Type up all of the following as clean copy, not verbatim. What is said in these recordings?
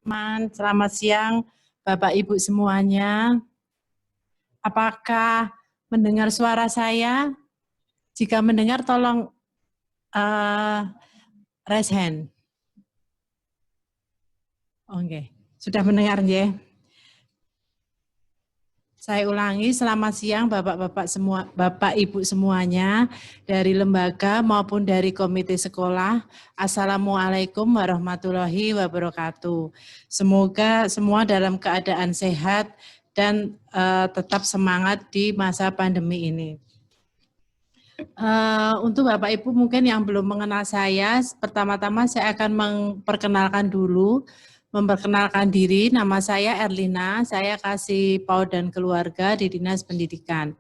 Selamat siang Bapak Ibu semuanya. Apakah mendengar suara saya? Jika mendengar tolong raise hand. Oke, sudah mendengar ya? Saya ulangi, selamat siang Bapak-bapak semua, Bapak Ibu semuanya dari lembaga maupun dari komite sekolah. Assalamualaikum warahmatullahi wabarakatuh. Semoga semua dalam keadaan sehat dan tetap semangat di masa pandemi ini. Untuk Bapak Ibu mungkin yang belum mengenal saya, pertama-tama saya akan memperkenalkan diri. Nama saya Erlina, saya kasih PAUD dan keluarga di Dinas Pendidikan.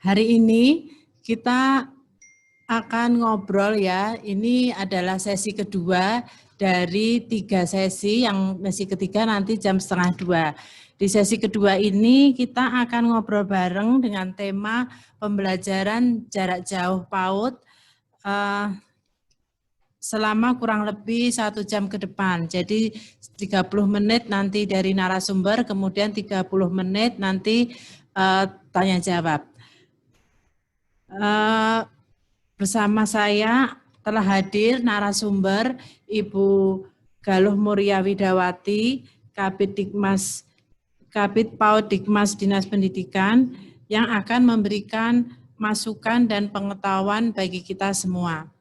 Hari ini kita akan ngobrol ya, ini adalah sesi kedua dari 3 sesi, yang sesi ketiga nanti jam 1:30. Di sesi kedua ini kita akan ngobrol bareng dengan tema pembelajaran jarak jauh PAUD selama kurang lebih 1 jam ke depan. Jadi 30 menit nanti dari narasumber, kemudian 30 menit nanti tanya jawab. Bersama saya telah hadir narasumber Ibu Galuh Muria Widawati, Kabid PAUD Dikmas Dinas Pendidikan, yang akan memberikan masukan dan pengetahuan bagi kita semua.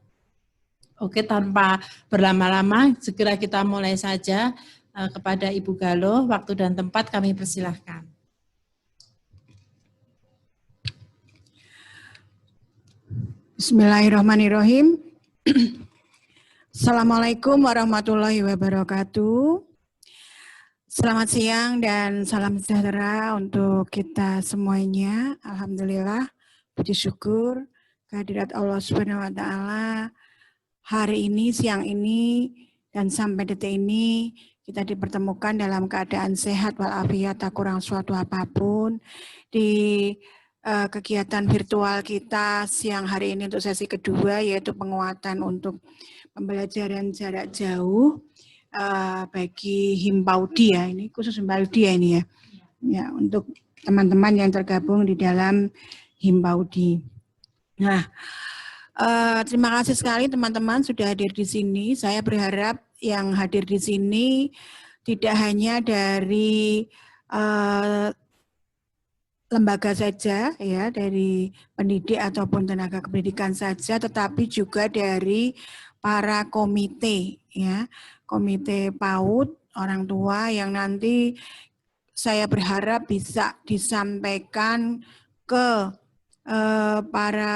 Oke, tanpa berlama-lama, segera kita mulai saja. Kepada Ibu Galuh, waktu dan tempat kami persilahkan. Bismillahirrahmanirrahim. Assalamualaikum warahmatullahi wabarakatuh. Selamat siang dan salam sejahtera untuk kita semuanya. Alhamdulillah, puji syukur kehadirat Allah Subhanahu wa taala. Hari ini, siang ini, dan sampai detik ini kita dipertemukan dalam keadaan sehat walafiat, tak kurang suatu apapun di kegiatan virtual kita siang hari ini untuk sesi kedua, yaitu penguatan untuk pembelajaran jarak jauh bagi Himpaudi ya, ini khusus Himpaudi ya ini ya untuk teman-teman yang tergabung di dalam Himpaudi. Nah, terima kasih sekali teman-teman sudah hadir di sini. Saya berharap yang hadir di sini tidak hanya dari lembaga saja ya, dari pendidik ataupun tenaga kependidikan saja, tetapi juga dari para komite ya, komite PAUD, orang tua yang nanti saya berharap bisa disampaikan ke para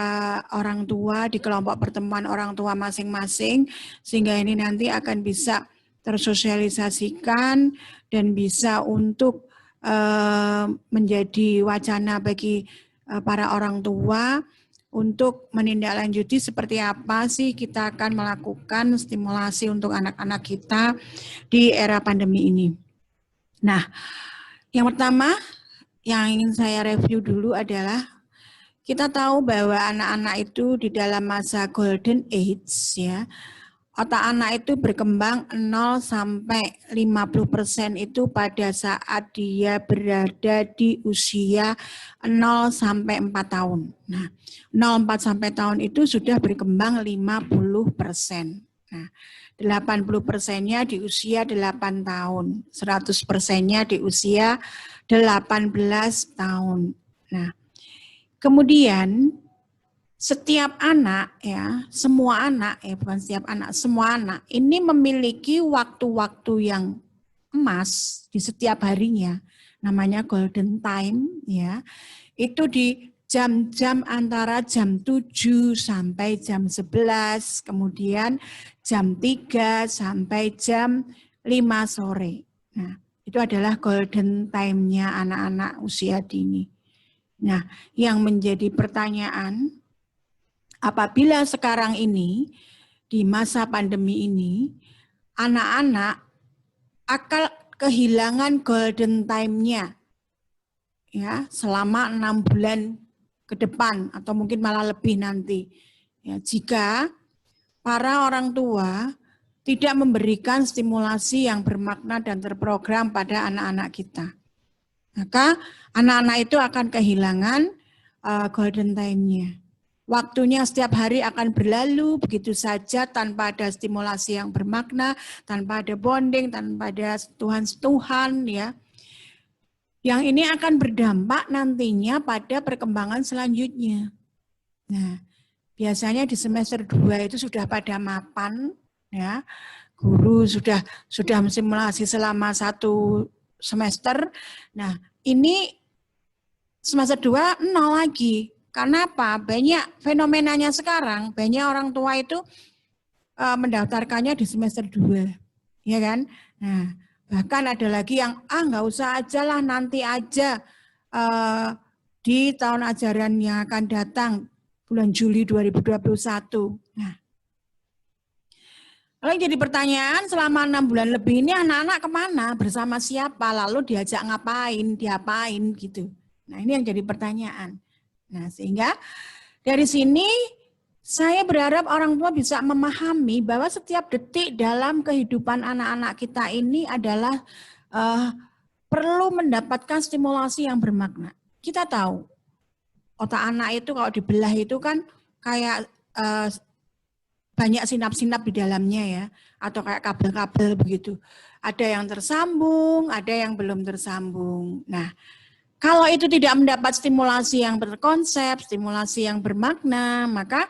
orang tua di kelompok pertemuan orang tua masing-masing, sehingga ini nanti akan bisa tersosialisasikan dan bisa untuk menjadi wacana bagi para orang tua untuk menindaklanjuti seperti apa sih kita akan melakukan stimulasi untuk anak-anak kita di era pandemi ini. Nah, yang pertama yang ingin saya review dulu adalah kita tahu bahwa anak-anak itu di dalam masa golden age ya, otak anak itu berkembang 0 sampai 50% itu pada saat dia berada di usia 0 sampai 4 tahun. Nah, 0-4 sampai tahun itu sudah berkembang 50%. Nah, 80%-nya di usia 8 tahun, 100%-nya di usia 18 tahun. Nah, kemudian setiap anak ya, semua anak ya, bukan setiap anak, semua anak ini memiliki waktu-waktu yang emas di setiap harinya, namanya golden time ya. Itu di jam-jam antara jam 7 sampai jam 11, kemudian jam 3 sampai jam 5 sore. Nah, itu adalah golden time-nya anak-anak usia dini. Nah, yang menjadi pertanyaan, apabila sekarang ini, di masa pandemi ini, anak-anak akan kehilangan golden time-nya ya, selama 6 bulan ke depan, atau mungkin malah lebih nanti. Ya, jika para orang tua tidak memberikan stimulasi yang bermakna dan terprogram pada anak-anak kita. Maka anak-anak itu akan kehilangan golden time-nya. Waktunya setiap hari akan berlalu begitu saja tanpa ada stimulasi yang bermakna, tanpa ada bonding, tanpa ada sentuhan-sentuhan ya. Yang ini akan berdampak nantinya pada perkembangan selanjutnya. Nah, biasanya di semester 2 itu sudah pada mapan ya. Guru sudah simulasi selama 1 semester. Nah, ini semester 2 nol lagi. Karena apa? Banyak fenomenanya sekarang, banyak orang tua itu mendaftarkannya di semester 2. Ya kan? Nah, bahkan ada lagi yang nggak usah aja lah, nanti aja di tahun ajaran yang akan datang bulan Juli 2021. Nah, lalu jadi pertanyaan, selama 6 bulan lebih ini anak-anak kemana? Bersama siapa? Lalu diajak ngapain? Diapain gitu. Nah, ini yang jadi pertanyaan. Nah, sehingga dari sini saya berharap orang tua bisa memahami bahwa setiap detik dalam kehidupan anak-anak kita ini adalah perlu mendapatkan stimulasi yang bermakna. Kita tahu, otak anak itu kalau dibelah itu kan kayak banyak sinap-sinap di dalamnya ya, atau kayak kabel-kabel begitu. Ada yang tersambung, ada yang belum tersambung. Nah, kalau itu tidak mendapat stimulasi yang berkonsep, stimulasi yang bermakna, maka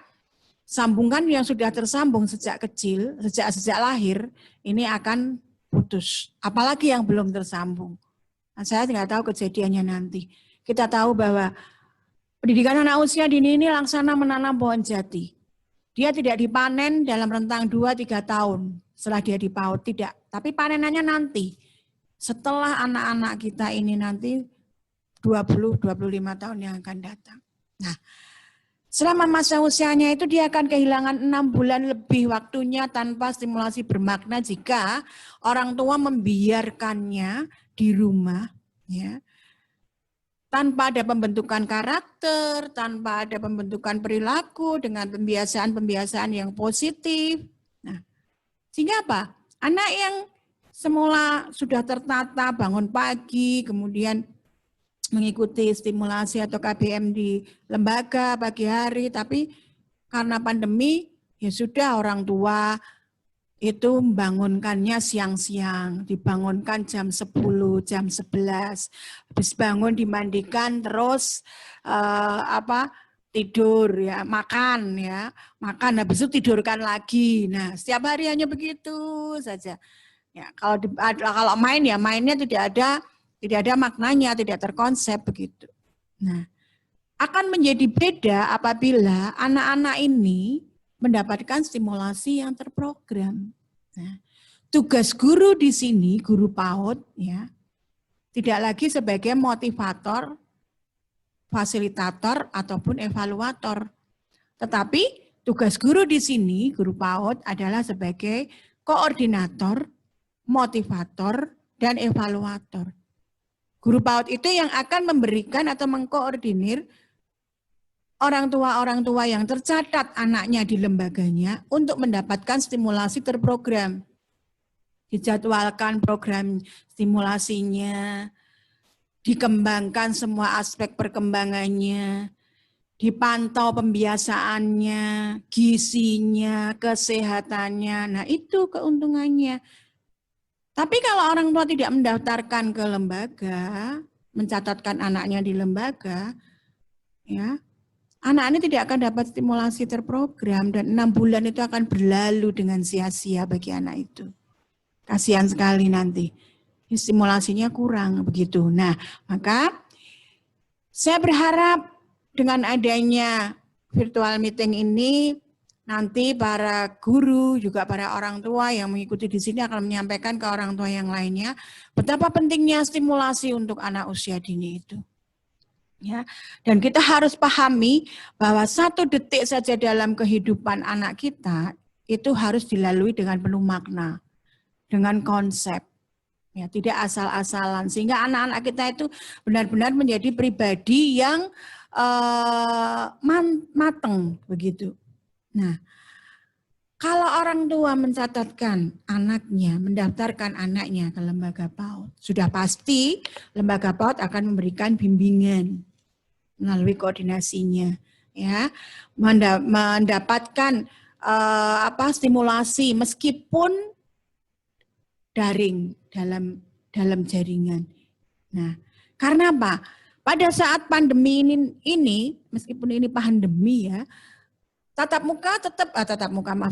sambungan yang sudah tersambung sejak kecil, sejak lahir, ini akan putus. Apalagi yang belum tersambung. Nah, saya tidak tahu kejadiannya nanti. Kita tahu bahwa pendidikan anak usia dini ini laksana menanam pohon jati. Dia tidak dipanen dalam rentang 2-3 tahun setelah dia dipaut, tidak. Tapi panenannya nanti. Setelah anak-anak kita ini nanti 20-25 tahun yang akan datang. Nah, selama masa usianya itu dia akan kehilangan 6 bulan lebih waktunya tanpa stimulasi bermakna jika orang tua membiarkannya di rumah, ya, tanpa ada pembentukan karakter, tanpa ada pembentukan perilaku dengan pembiasaan-pembiasaan yang positif. Nah, sehingga apa? Anak yang semula sudah tertata, bangun pagi, kemudian mengikuti stimulasi atau KBM di lembaga pagi hari, tapi karena pandemi ya sudah orang tua itu membangunkannya siang-siang, dibangunkan jam 10, jam 11, habis bangun dimandikan terus tidur ya, makan habis itu tidurkan lagi. Nah, setiap hari hanya begitu saja. Ya, kalau main ya mainnya tidak ada maknanya, tidak terkonsep begitu. Nah, akan menjadi beda apabila anak-anak ini mendapatkan stimulasi yang terprogram. Nah, tugas guru di sini, guru PAUD, ya, tidak lagi sebagai motivator, fasilitator ataupun evaluator, tetapi tugas guru di sini, guru PAUD adalah sebagai koordinator, motivator, dan evaluator. Guru PAUD itu yang akan memberikan atau mengkoordinir orang tua yang tercatat anaknya di lembaganya untuk mendapatkan stimulasi terprogram. Dijadwalkan program stimulasinya, dikembangkan semua aspek perkembangannya, dipantau pembiasaannya, gizinya, kesehatannya. Nah, itu keuntungannya. Tapi kalau orang tua tidak mendaftarkan ke lembaga, mencatatkan anaknya di lembaga, ya, anak ini tidak akan dapat stimulasi terprogram dan 6 bulan itu akan berlalu dengan sia-sia bagi anak itu. Kasihan sekali nanti, stimulasinya kurang begitu. Nah, maka saya berharap dengan adanya virtual meeting ini, nanti para guru, juga para orang tua yang mengikuti di sini akan menyampaikan ke orang tua yang lainnya betapa pentingnya stimulasi untuk anak usia dini itu. Ya, dan kita harus pahami bahwa 1 detik saja dalam kehidupan anak kita itu harus dilalui dengan penuh makna, dengan konsep. Ya, tidak asal-asalan, sehingga anak-anak kita itu benar-benar menjadi pribadi yang mateng begitu. Nah, Kalau orang tua mencatatkan anaknya, mendaftarkan anaknya ke lembaga PAUD, sudah pasti lembaga PAUD akan memberikan bimbingan melalui koordinasinya, ya, mendapatkan stimulasi meskipun daring dalam jaringan. Nah, karena apa? Pada saat pandemi ini meskipun ini pandemi ya, tatap muka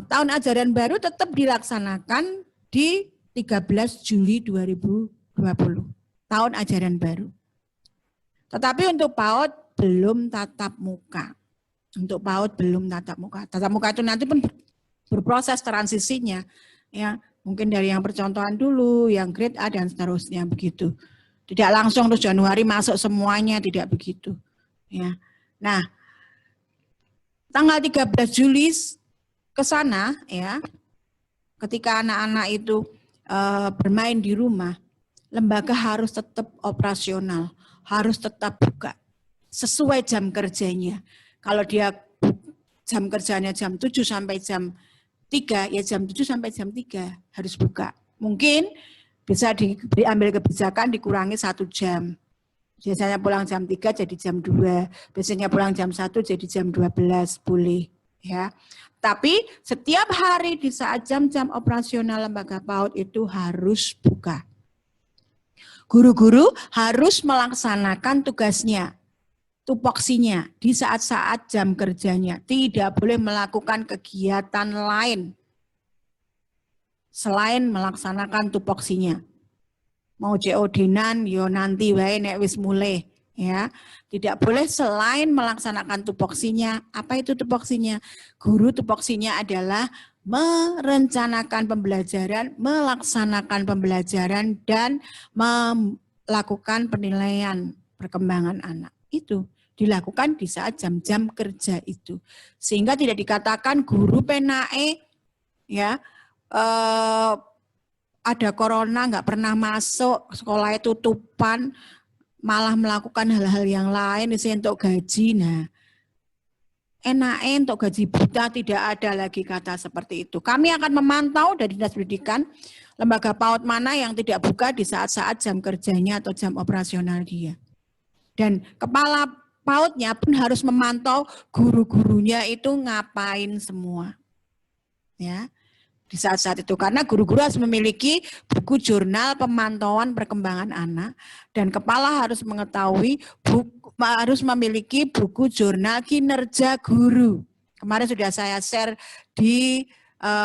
tahun ajaran baru tetap dilaksanakan di 13 Juli 2020, tahun ajaran baru. Tetapi untuk PAUD belum tatap muka. Untuk PAUD belum tatap muka. Tatap muka itu nanti pun berproses transisinya, ya, mungkin dari yang percontohan dulu, yang grade A dan seterusnya begitu. Tidak langsung terus Januari masuk semuanya, tidak begitu. Ya. Nah, tanggal 13 Juli ke sana, ya, ketika anak-anak itu bermain di rumah, lembaga harus tetap operasional, harus tetap buka sesuai jam kerjanya. Kalau dia jam kerjanya jam 7 sampai jam 3, ya jam 7 sampai jam 3 harus buka. Mungkin bisa diambil kebijakan dikurangi 1 jam. Biasanya pulang jam 3 jadi jam 2, biasanya pulang jam 1 jadi jam 12, boleh. Ya. Tapi setiap hari di saat jam-jam operasional lembaga PAUD itu harus buka. Guru-guru harus melaksanakan tugasnya, tupoksinya di saat-saat jam kerjanya. Tidak boleh melakukan kegiatan lain selain melaksanakan tupoksinya. Mau COD-nan yo nanti wae nek wis mulai, ya. Tidak boleh selain melaksanakan tupoksinya. Apa itu tupoksinya? Guru tupoksinya adalah merencanakan pembelajaran, melaksanakan pembelajaran dan melakukan penilaian perkembangan anak. Itu dilakukan di saat jam-jam kerja itu. Sehingga tidak dikatakan guru penae, ya, ada corona nggak pernah masuk, sekolah tutupan, malah melakukan hal-hal yang lain untuk gaji. Nah, untuk gaji buta, tidak ada lagi kata seperti itu. Kami akan memantau dari Dinas Pendidikan lembaga PAUD mana yang tidak buka di saat-saat jam kerjanya atau jam operasional dia. Dan kepala PAUD-nya pun harus memantau guru-gurunya itu ngapain semua. Ya. Di saat-saat itu, karena guru-guru harus memiliki buku jurnal pemantauan perkembangan anak dan kepala harus mengetahui harus memiliki buku jurnal kinerja guru. Kemarin sudah saya share di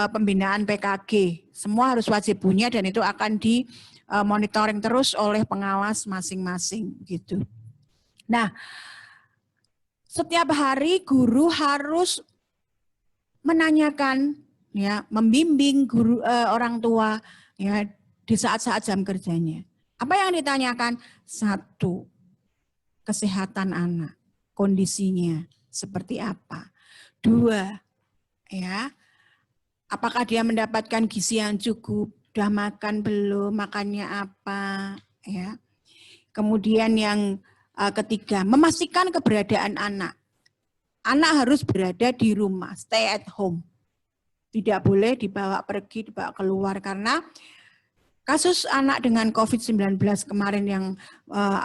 pembinaan PKG. Semua harus wajib punya dan itu akan di monitoring terus oleh pengawas masing-masing gitu. Nah, setiap hari guru harus menanyakan, ya, membimbing guru orang tua, ya, di saat-saat jam kerjanya. Apa yang ditanyakan? 1, kesehatan anak, kondisinya seperti apa. 2, ya, apakah dia mendapatkan gizi yang cukup, sudah makan belum, makannya apa, ya. Kemudian yang ketiga, memastikan keberadaan anak. Anak harus berada di rumah, stay at home. Tidak boleh dibawa pergi, dibawa keluar, karena kasus anak dengan COVID-19 kemarin yang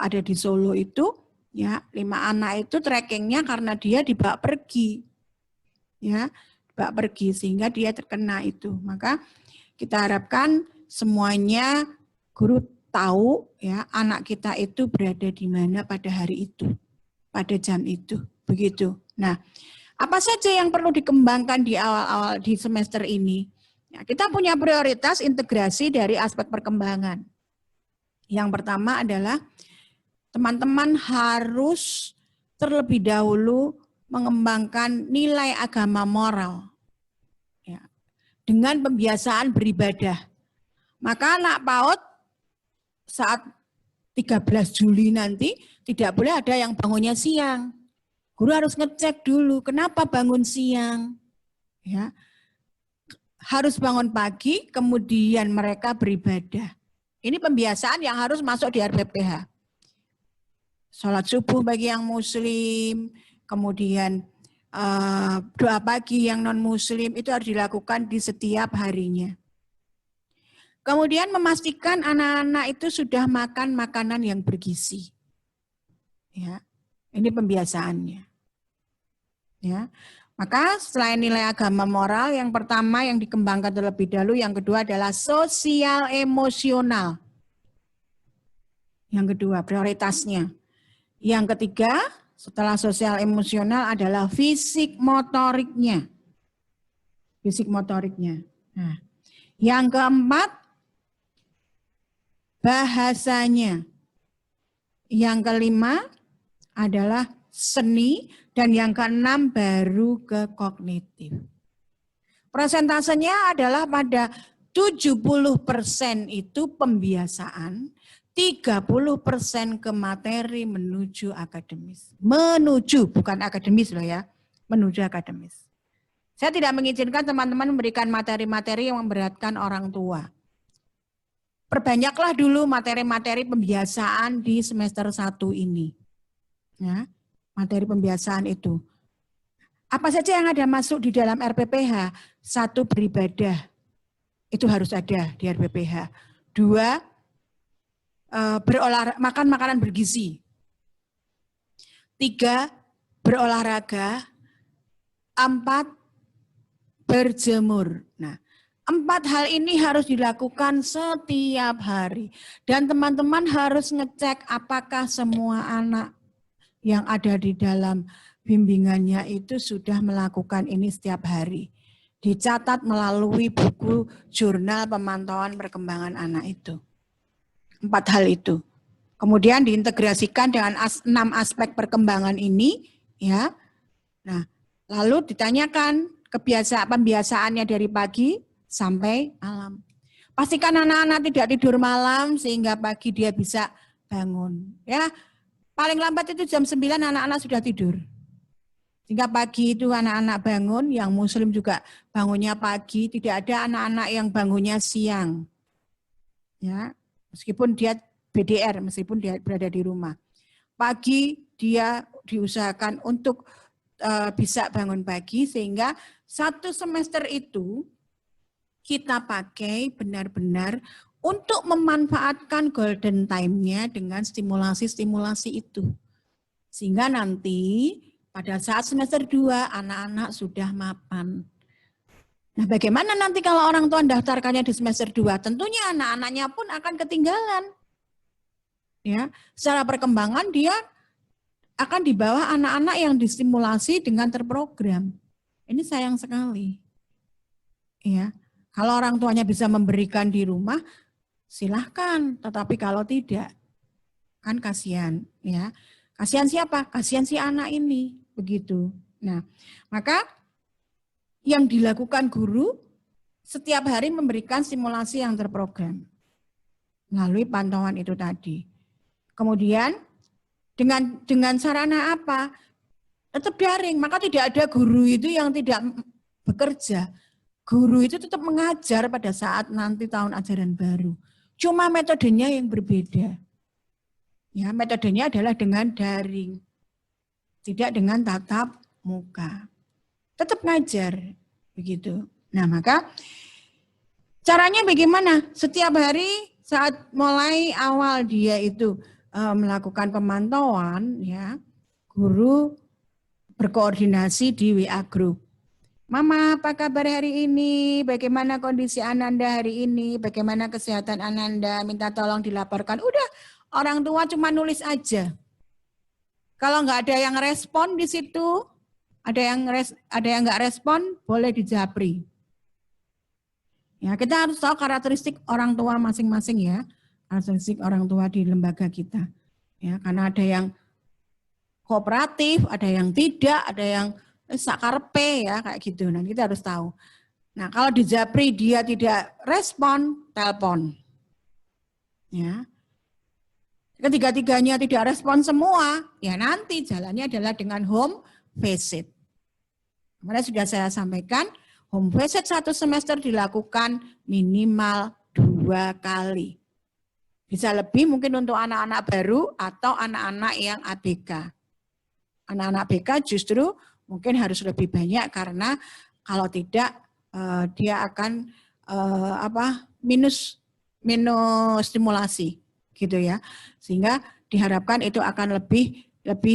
ada di Solo itu, ya, 5 anak itu trackingnya karena dia dibawa pergi, ya, dibawa pergi sehingga dia terkena itu. Maka kita harapkan semuanya guru tahu, ya, anak kita itu berada di mana pada hari itu, pada jam itu, begitu. Nah, apa saja yang perlu dikembangkan di awal-awal di semester ini? Ya, kita punya prioritas integrasi dari aspek perkembangan. Yang pertama adalah teman-teman harus terlebih dahulu mengembangkan nilai agama moral, ya, dengan pembiasaan beribadah. Maka anak PAUD saat 13 Juli nanti tidak boleh ada yang bangunnya siang. Guru harus ngecek dulu, kenapa bangun siang? Ya, harus bangun pagi, kemudian mereka beribadah. Ini pembiasaan yang harus masuk di RPPH. Sholat subuh bagi yang muslim, kemudian doa pagi yang non-muslim itu harus dilakukan di setiap harinya. Kemudian memastikan anak-anak itu sudah makan makanan yang bergizi. Ya, ini pembiasaannya. Ya, maka selain nilai agama moral, yang pertama yang dikembangkan terlebih dahulu, yang kedua adalah sosial emosional. Yang kedua prioritasnya. Yang ketiga setelah sosial emosional adalah fisik motoriknya. Fisik motoriknya. Nah, yang keempat bahasanya. Yang kelima adalah seni, dan yang keenam baru ke kognitif. Persentasenya adalah pada 70% itu pembiasaan, 30% ke materi menuju akademis. Menuju, bukan akademis loh ya, menuju akademis. Saya tidak mengizinkan teman-teman memberikan materi-materi yang memberatkan orang tua. Perbanyaklah dulu materi-materi pembiasaan di semester 1 ini. Ya, materi pembiasaan itu. Apa saja yang ada masuk di dalam RPPH? 1, beribadah. Itu harus ada di RPPH. 2, makan makanan bergizi. 3, berolahraga. 4, berjemur. Nah, 4 hal ini harus dilakukan setiap hari. Dan teman-teman harus ngecek apakah semua anak yang ada di dalam bimbingannya itu sudah melakukan ini setiap hari. Dicatat melalui buku jurnal pemantauan perkembangan anak itu. 4 hal itu. Kemudian diintegrasikan dengan 6 aspek perkembangan ini, ya. Nah, lalu ditanyakan pembiasaannya dari pagi sampai malam. Pastikan anak-anak tidak tidur malam sehingga pagi dia bisa bangun, ya. Paling lambat itu jam 9 anak-anak sudah tidur. Sehingga pagi itu anak-anak bangun, yang muslim juga bangunnya pagi, tidak ada anak-anak yang bangunnya siang. Ya, meskipun dia BDR, meskipun dia berada di rumah. Pagi dia diusahakan untuk bisa bangun pagi, sehingga 1 semester itu kita pakai benar-benar untuk memanfaatkan golden time-nya dengan stimulasi-stimulasi itu. Sehingga nanti pada saat semester 2 anak-anak sudah mapan. Nah, bagaimana nanti kalau orang tua mendaftarkannya di semester 2? Tentunya anak-anaknya pun akan ketinggalan. Ya, secara perkembangan dia akan di bawah anak-anak yang distimulasi dengan terprogram. Ini sayang sekali. Ya, kalau orang tuanya bisa memberikan di rumah, silahkan, tetapi kalau tidak, kan kasihan, ya. Kasihan siapa? Kasihan si anak ini, begitu. Nah, maka yang dilakukan guru setiap hari memberikan simulasi yang terprogram melalui pantauan itu tadi. Kemudian dengan sarana apa? Tetap daring, maka tidak ada guru itu yang tidak bekerja. Guru itu tetap mengajar pada saat nanti tahun ajaran baru. Cuma metodenya yang berbeda. Ya, metodenya adalah dengan daring. Tidak dengan tatap muka. Tetap ngajar, begitu. Nah, maka caranya bagaimana? Setiap hari saat mulai awal dia itu melakukan pemantauan, ya, guru berkoordinasi di WA group. Mama, apa kabar hari ini? Bagaimana kondisi Ananda hari ini? Bagaimana kesehatan Ananda? Minta tolong dilaporkan. Udah, orang tua cuma nulis aja. Kalau nggak ada yang respon di situ, ada yang nggak respon, boleh dijapri. Ya, kita harus tahu karakteristik orang tua masing-masing ya, karakteristik orang tua di lembaga kita. Ya, karena ada yang kooperatif, ada yang tidak, ada yang sakarpe ya kayak gitu. Nah, kita harus tahu. Nah, kalau di Japri dia tidak respon, telepon. Ya. Ketiga-tiganya tidak respon semua, ya nanti jalannya adalah dengan home visit. Kemarin sudah saya sampaikan, home visit 1 semester dilakukan minimal 2 kali. Bisa lebih mungkin untuk anak-anak baru atau anak-anak yang ABK. Anak-anak BK justru mungkin harus lebih banyak karena kalau tidak dia akan minus stimulasi gitu ya. Sehingga diharapkan itu akan lebih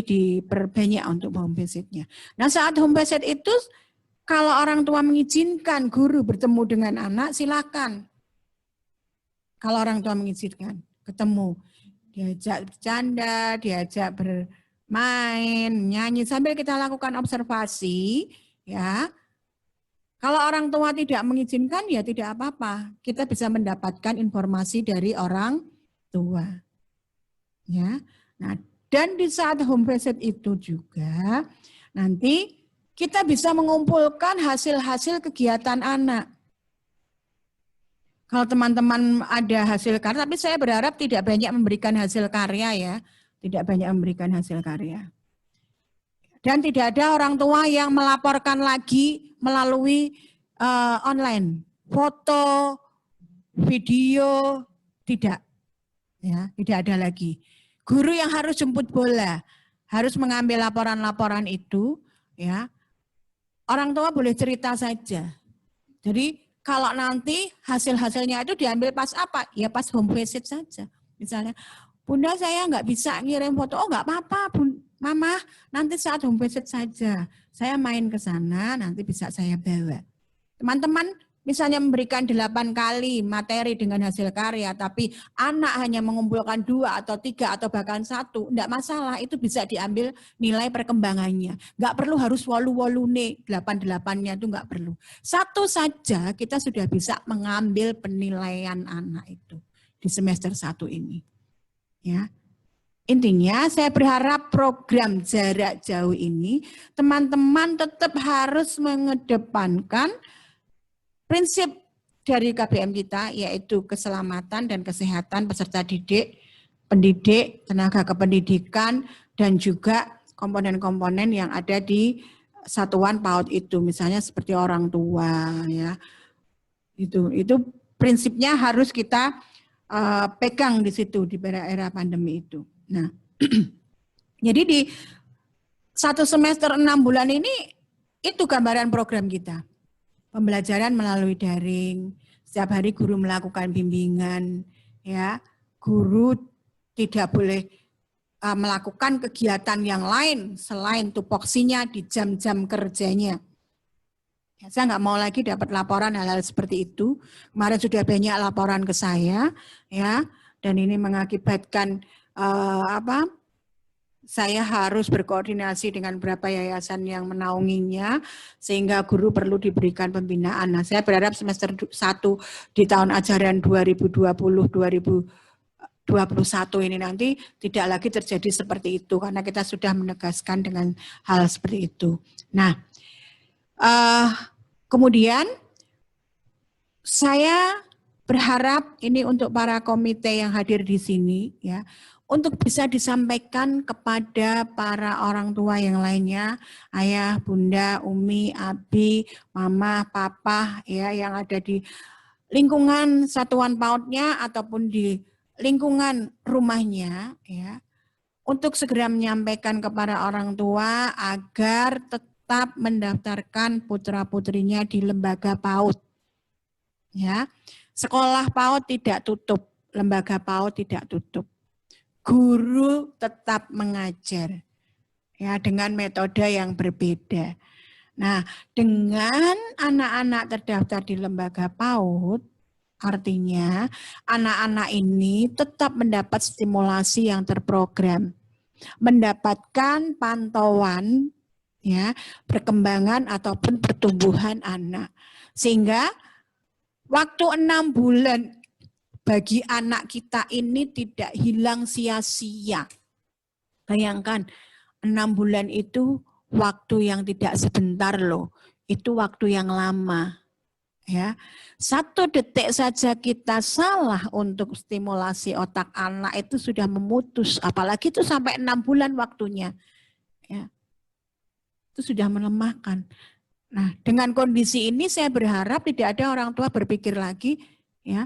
diperbanyak untuk home visit-nya. Nah, saat home visit itu kalau orang tua mengizinkan guru bertemu dengan anak, silakan. Kalau orang tua mengizinkan ketemu, diajak bercanda, diajak bermain, nyanyi sambil kita lakukan observasi, ya. Kalau orang tua tidak mengizinkan ya tidak apa-apa. Kita bisa mendapatkan informasi dari orang tua. Ya. Nah, dan di saat home visit itu juga nanti kita bisa mengumpulkan hasil-hasil kegiatan anak. Kalau teman-teman ada hasil karya, tapi saya berharap tidak banyak memberikan hasil karya ya. Tidak banyak memberikan hasil karya. Dan tidak ada orang tua yang melaporkan lagi melalui online. Foto, video, tidak. Ya, tidak ada lagi. Guru yang harus jemput bola, harus mengambil laporan-laporan itu, ya. Orang tua boleh cerita saja. Jadi kalau nanti hasil-hasilnya itu diambil pas apa? Ya pas home visit saja. Misalnya, Bunda saya nggak bisa ngirim foto. Oh nggak apa-apa, Mama. Nanti saat home visit saja. Saya main ke sana, nanti bisa saya bawa. Teman-teman misalnya memberikan 8 kali materi dengan hasil karya, tapi anak hanya mengumpulkan 2 atau 3 atau bahkan 1, enggak masalah, itu bisa diambil nilai perkembangannya. Enggak perlu harus wolu-wolu nih, 8-8-nya itu enggak perlu. 1 saja kita sudah bisa mengambil penilaian anak itu di semester 1 ini. Ya. Intinya saya berharap program jarak jauh ini teman-teman tetap harus mengedepankan prinsip dari KBM kita yaitu keselamatan dan kesehatan peserta didik, pendidik, tenaga kependidikan, dan juga komponen-komponen yang ada di satuan PAUD itu, misalnya seperti orang tua, ya. Itu prinsipnya harus kita pegang di situ di era pandemi itu. Nah, jadi di 1 semester 6 bulan ini itu gambaran program kita. Pembelajaran melalui daring, setiap hari guru melakukan bimbingan, ya. Guru tidak boleh melakukan kegiatan yang lain selain tupoksinya di jam-jam kerjanya. Ya, saya nggak mau lagi dapat laporan hal-hal seperti itu. Kemarin sudah banyak laporan ke saya, ya, dan ini mengakibatkan saya harus berkoordinasi dengan beberapa yayasan yang menaunginya, sehingga guru perlu diberikan pembinaan. Nah, saya berharap semester 1 di tahun ajaran 2020-2021 ini nanti tidak lagi terjadi seperti itu, karena kita sudah menegaskan dengan hal seperti itu. Nah, kemudian saya berharap ini untuk para komite yang hadir di sini, ya, untuk bisa disampaikan kepada para orang tua yang lainnya, ayah, bunda, umi, abi, mama, papa, ya, yang ada di lingkungan satuan PAUD-nya ataupun di lingkungan rumahnya, ya, untuk segera menyampaikan kepada orang tua agar tetap mendaftarkan putra-putrinya di lembaga PAUD. Ya, sekolah PAUD tidak tutup, lembaga PAUD tidak tutup. Guru tetap mengajar, ya, dengan metode yang berbeda. Nah, dengan anak-anak terdaftar di lembaga PAUD, artinya anak-anak ini tetap mendapat stimulasi yang terprogram, mendapatkan pantauan, ya, perkembangan ataupun pertumbuhan anak, sehingga waktu 6 bulan bagi anak kita ini tidak hilang sia-sia. Bayangkan 6 bulan itu waktu yang tidak sebentar loh. Itu waktu yang lama. Ya, 1 detik saja kita salah untuk stimulasi otak anak itu sudah memutus. Apalagi itu sampai 6 bulan waktunya. Ya, itu sudah melemahkan. Nah, dengan kondisi ini saya berharap tidak ada orang tua berpikir lagi, ya,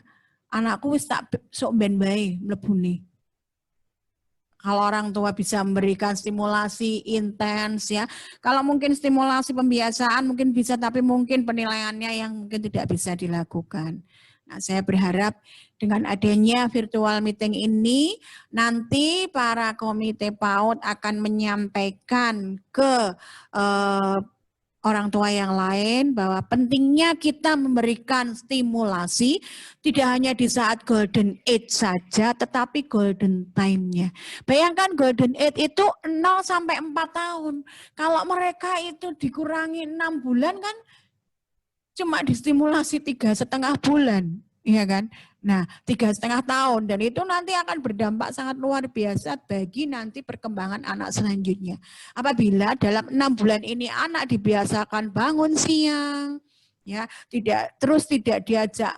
anakku wis tak sok ben bae mlebune. Kalau orang tua bisa memberikan stimulasi intens ya. Kalau mungkin stimulasi pembiasaan mungkin bisa, tapi mungkin penilaiannya yang mungkin tidak bisa dilakukan. Nah, saya berharap dengan adanya virtual meeting ini nanti para komite PAUD akan menyampaikan ke orang tua yang lain bahwa pentingnya kita memberikan stimulasi tidak hanya di saat golden age saja, tetapi golden time-nya. Bayangkan golden age itu 0 sampai 4 tahun. Kalau mereka itu dikurangi 6 bulan kan cuma distimulasi 3,5 bulan, iya kan? Nah, 3,5 tahun, dan itu nanti akan berdampak sangat luar biasa bagi nanti perkembangan anak selanjutnya. Apabila dalam 6 bulan ini anak dibiasakan bangun siang, ya, tidak diajak,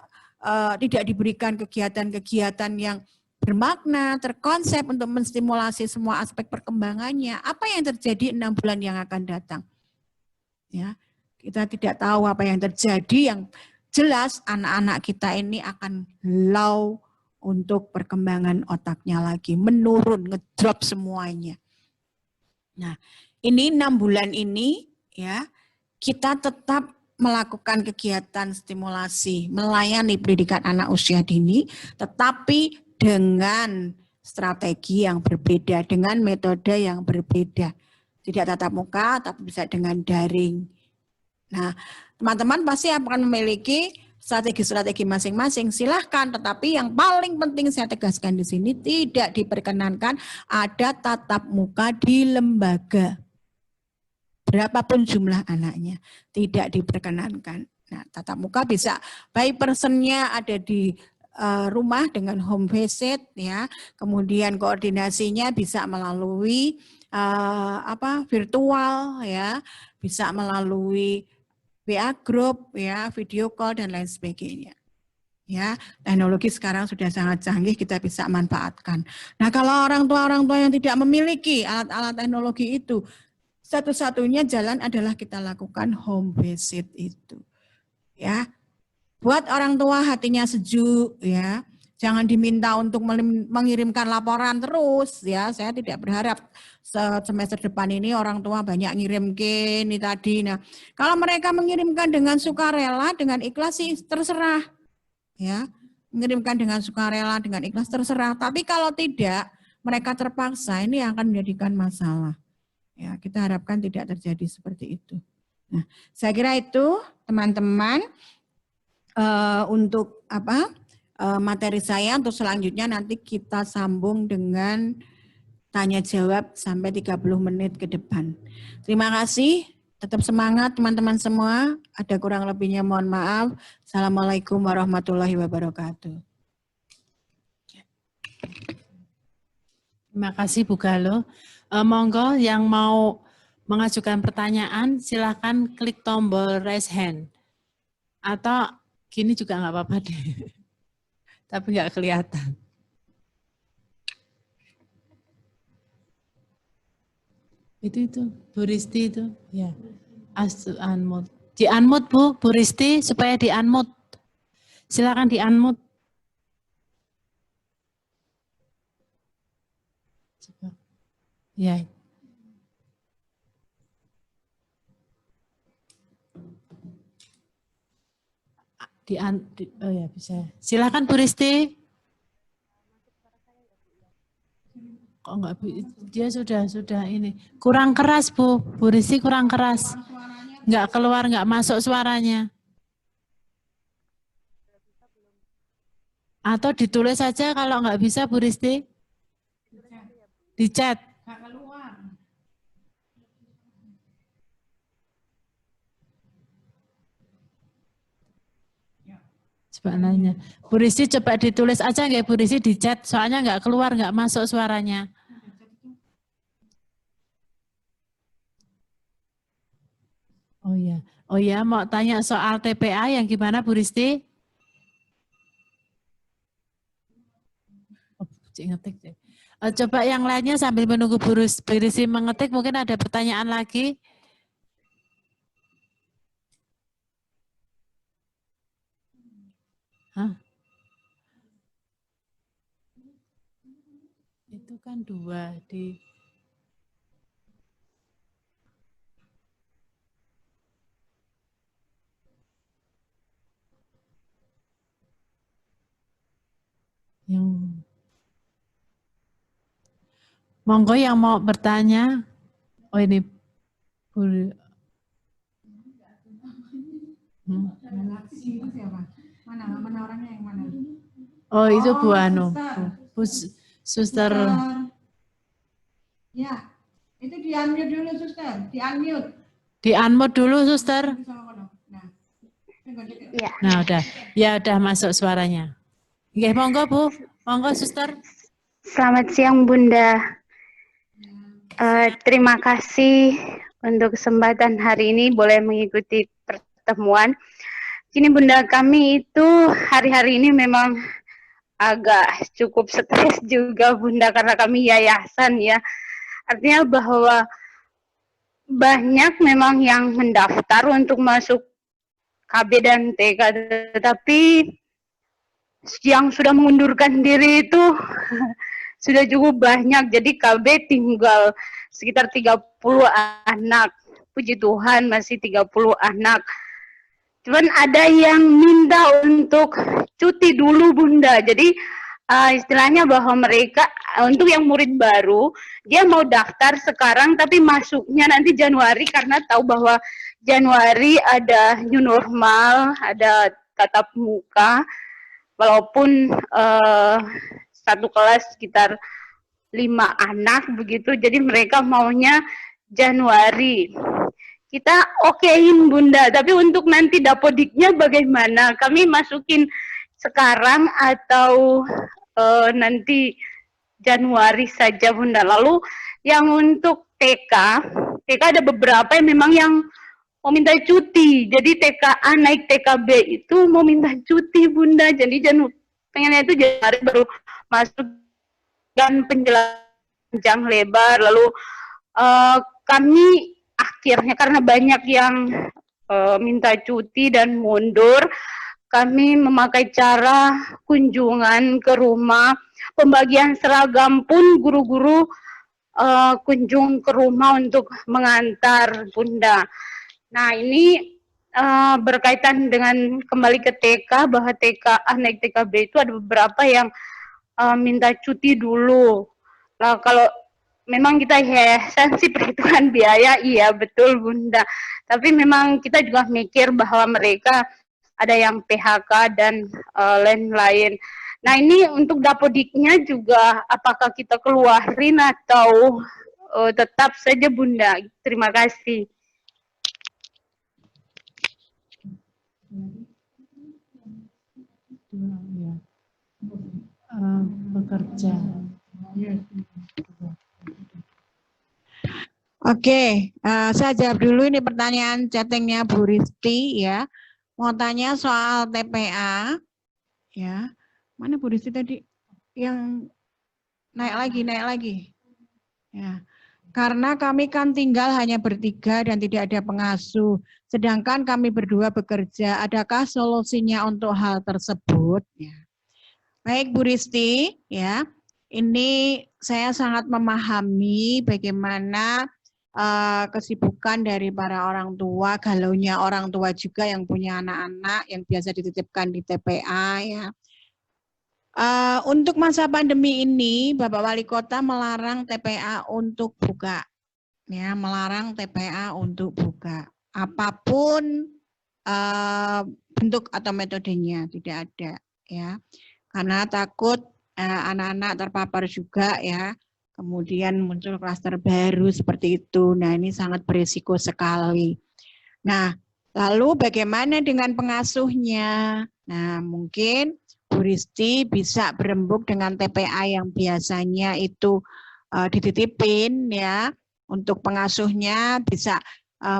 tidak diberikan kegiatan-kegiatan yang bermakna, terkonsep untuk menstimulasi semua aspek perkembangannya. Apa yang terjadi 6 bulan yang akan datang? Ya, kita tidak tahu apa yang terjadi. Yang jelas anak-anak kita ini akan low untuk perkembangan otaknya lagi, menurun, ngedrop semuanya. Nah, ini 6 bulan ini ya, kita tetap melakukan kegiatan stimulasi, melayani pendidikan anak usia dini, tetapi dengan strategi yang berbeda, dengan metode yang berbeda. Tidak tatap muka, tapi bisa dengan daring. Nah, teman-teman pasti akan memiliki strategi-strategi masing-masing. Silahkan, tetapi yang paling penting saya tegaskan di sini, tidak diperkenankan ada tatap muka di lembaga. Berapapun jumlah anaknya, tidak diperkenankan. Nah, tatap muka bisa by person-nya ada di rumah dengan home visit, ya. Kemudian koordinasinya bisa melalui virtual, ya, bisa melalui WA group, ya, video call dan lain sebagainya. Ya, teknologi sekarang sudah sangat canggih, kita bisa manfaatkan. Nah, kalau orang tua yang tidak memiliki alat-alat teknologi itu, satu-satunya jalan adalah kita lakukan home visit itu. Ya. Buat orang tua hatinya sejuk, ya. Jangan diminta untuk mengirimkan laporan terus, ya. Saya tidak berharap semester depan ini orang tua banyak ngirim ke ini tadi. Nah, kalau mereka mengirimkan dengan sukarela, dengan ikhlas sih terserah, ya. Mengirimkan dengan sukarela, dengan ikhlas terserah. Tapi kalau tidak, mereka terpaksa, ini akan menjadikan masalah. Ya, kita harapkan tidak terjadi seperti itu. Nah, saya kira itu teman-teman. Untuk materi saya untuk selanjutnya nanti kita sambung dengan tanya jawab sampai 30 menit ke depan. Terima kasih, tetap semangat teman-teman semua. Ada kurang lebihnya mohon maaf. Assalamualaikum warahmatullahi wabarakatuh. Terima kasih Bu Galo. Monggo yang mau mengajukan pertanyaan silakan klik tombol raise hand. Atau gini juga nggak apa-apa deh. Tapi nggak kelihatan. Itu Bu Risti itu, ya. Unmute. Di unmute Bu Risti supaya di unmute. Silakan di unmute. Ya. Oh ya bisa. Silakan Bu Risti. Kok enggak Bu? Dia sudah ini. Kurang keras Bu Risti kurang keras. Enggak keluar, enggak masuk suaranya. Atau ditulis saja kalau enggak bisa Bu Risti. Di chat. Coba nanya. Bu Risti coba ditulis aja nggak Bu Risti di chat, soalnya nggak keluar, nggak masuk suaranya. Oh ya, mau tanya soal TPA yang gimana Bu Risti? Oh, ngetik. Coba yang lainnya sambil menunggu Bu Risti mengetik, mungkin ada pertanyaan lagi. Hah? Itu kan 2 di yang monggo yang mau bertanya. Oh ini Bu. Mana orangnya yang mana? Oh itu Bu Anu, Bu Suster. Ya, itu di-unmute dulu, Suster. Di-unmute. Di-unmute dulu, Suster. Ya. Nah, udah. Ya, udah masuk suaranya. Oke, monggo, Bu. Monggo, Suster. Selamat siang, Bunda. Terima kasih untuk kesempatan hari ini boleh mengikuti pertemuan. Gini, Bunda, kami itu hari-hari ini memang agak cukup stres juga, Bunda, karena kami yayasan ya. Artinya bahwa banyak memang yang mendaftar untuk masuk KB dan TK, tetapi yang sudah mengundurkan diri itu sudah cukup banyak. Jadi KB tinggal sekitar 30 anak. Puji Tuhan masih 30 anak. Cuman ada yang minta untuk cuti dulu, Bunda. Jadi istilahnya bahwa mereka untuk yang murid baru, dia mau daftar sekarang tapi masuknya nanti Januari karena tahu bahwa Januari ada new normal, ada tatap muka. Walaupun satu kelas sekitar 5 anak begitu, jadi mereka maunya Januari. Kita okein, Bunda, tapi untuk nanti dapodiknya bagaimana? Kami masukin sekarang atau nanti Januari saja, Bunda. Lalu yang untuk TK ada beberapa yang memang yang mau minta cuti. Jadi TKA naik TKB itu mau minta cuti, Bunda. Jadi pengennya itu Januari baru masuk dan penjelasan lebar. Lalu kami akhirnya karena banyak yang minta cuti dan mundur, kami memakai cara kunjungan ke rumah. Pembagian seragam pun guru-guru kunjung ke rumah untuk mengantar, Bunda. Nah, ini berkaitan dengan kembali ke TK, bahwa TKA naik TKB itu ada beberapa yang minta cuti dulu. Nah, kalau memang kita yayasan sih perhitungan biaya, iya betul, Bunda. Tapi memang kita juga mikir bahwa mereka ada yang PHK dan lain-lain. Nah, ini untuk dapodiknya juga apakah kita keluarin atau tetap saja, Bunda? Terima kasih. Bekerja. Oke, saya jawab dulu ini pertanyaan chattingnya Bu Risti ya. Mau tanya soal TPA, ya. Mana Bu Risti tadi? Yang naik lagi. Ya. Karena kami kan tinggal hanya bertiga dan tidak ada pengasuh. Sedangkan kami berdua bekerja. Adakah solusinya untuk hal tersebut? Ya. Baik Bu Risti, ya. Ini saya sangat memahami bagaimana kesibukan dari para orang tua, galaunya orang tua juga yang punya anak-anak yang biasa dititipkan di TPA ya. Untuk masa pandemi ini, Bapak Wali Kota melarang TPA untuk buka, ya, melarang TPA untuk buka. Apapun bentuk atau metodenya tidak ada, ya, karena takut anak-anak terpapar juga, ya. Kemudian muncul klaster baru seperti itu. Nah, ini sangat berisiko sekali. Nah, lalu bagaimana dengan pengasuhnya? Nah, mungkin Bu Risti bisa berembuk dengan TPA yang biasanya itu dititipin ya. Untuk pengasuhnya bisa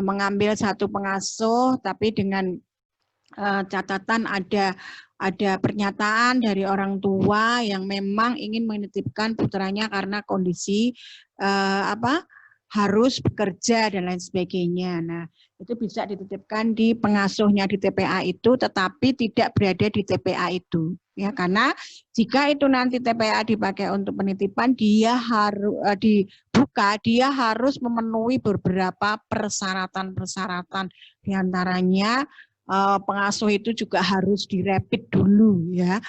mengambil satu pengasuh, tapi dengan catatan ada pernyataan dari orang tua yang memang ingin menitipkan putranya karena kondisi harus bekerja dan lain sebagainya. Nah, itu bisa dititipkan di pengasuhnya di TPA itu, tetapi tidak berada di TPA itu. Ya, karena jika itu nanti TPA dipakai untuk penitipan, dia harus dibuka, dia harus memenuhi beberapa persyaratan-persyaratan. Di antaranya pengasuh itu juga harus dirapid dulu, ya,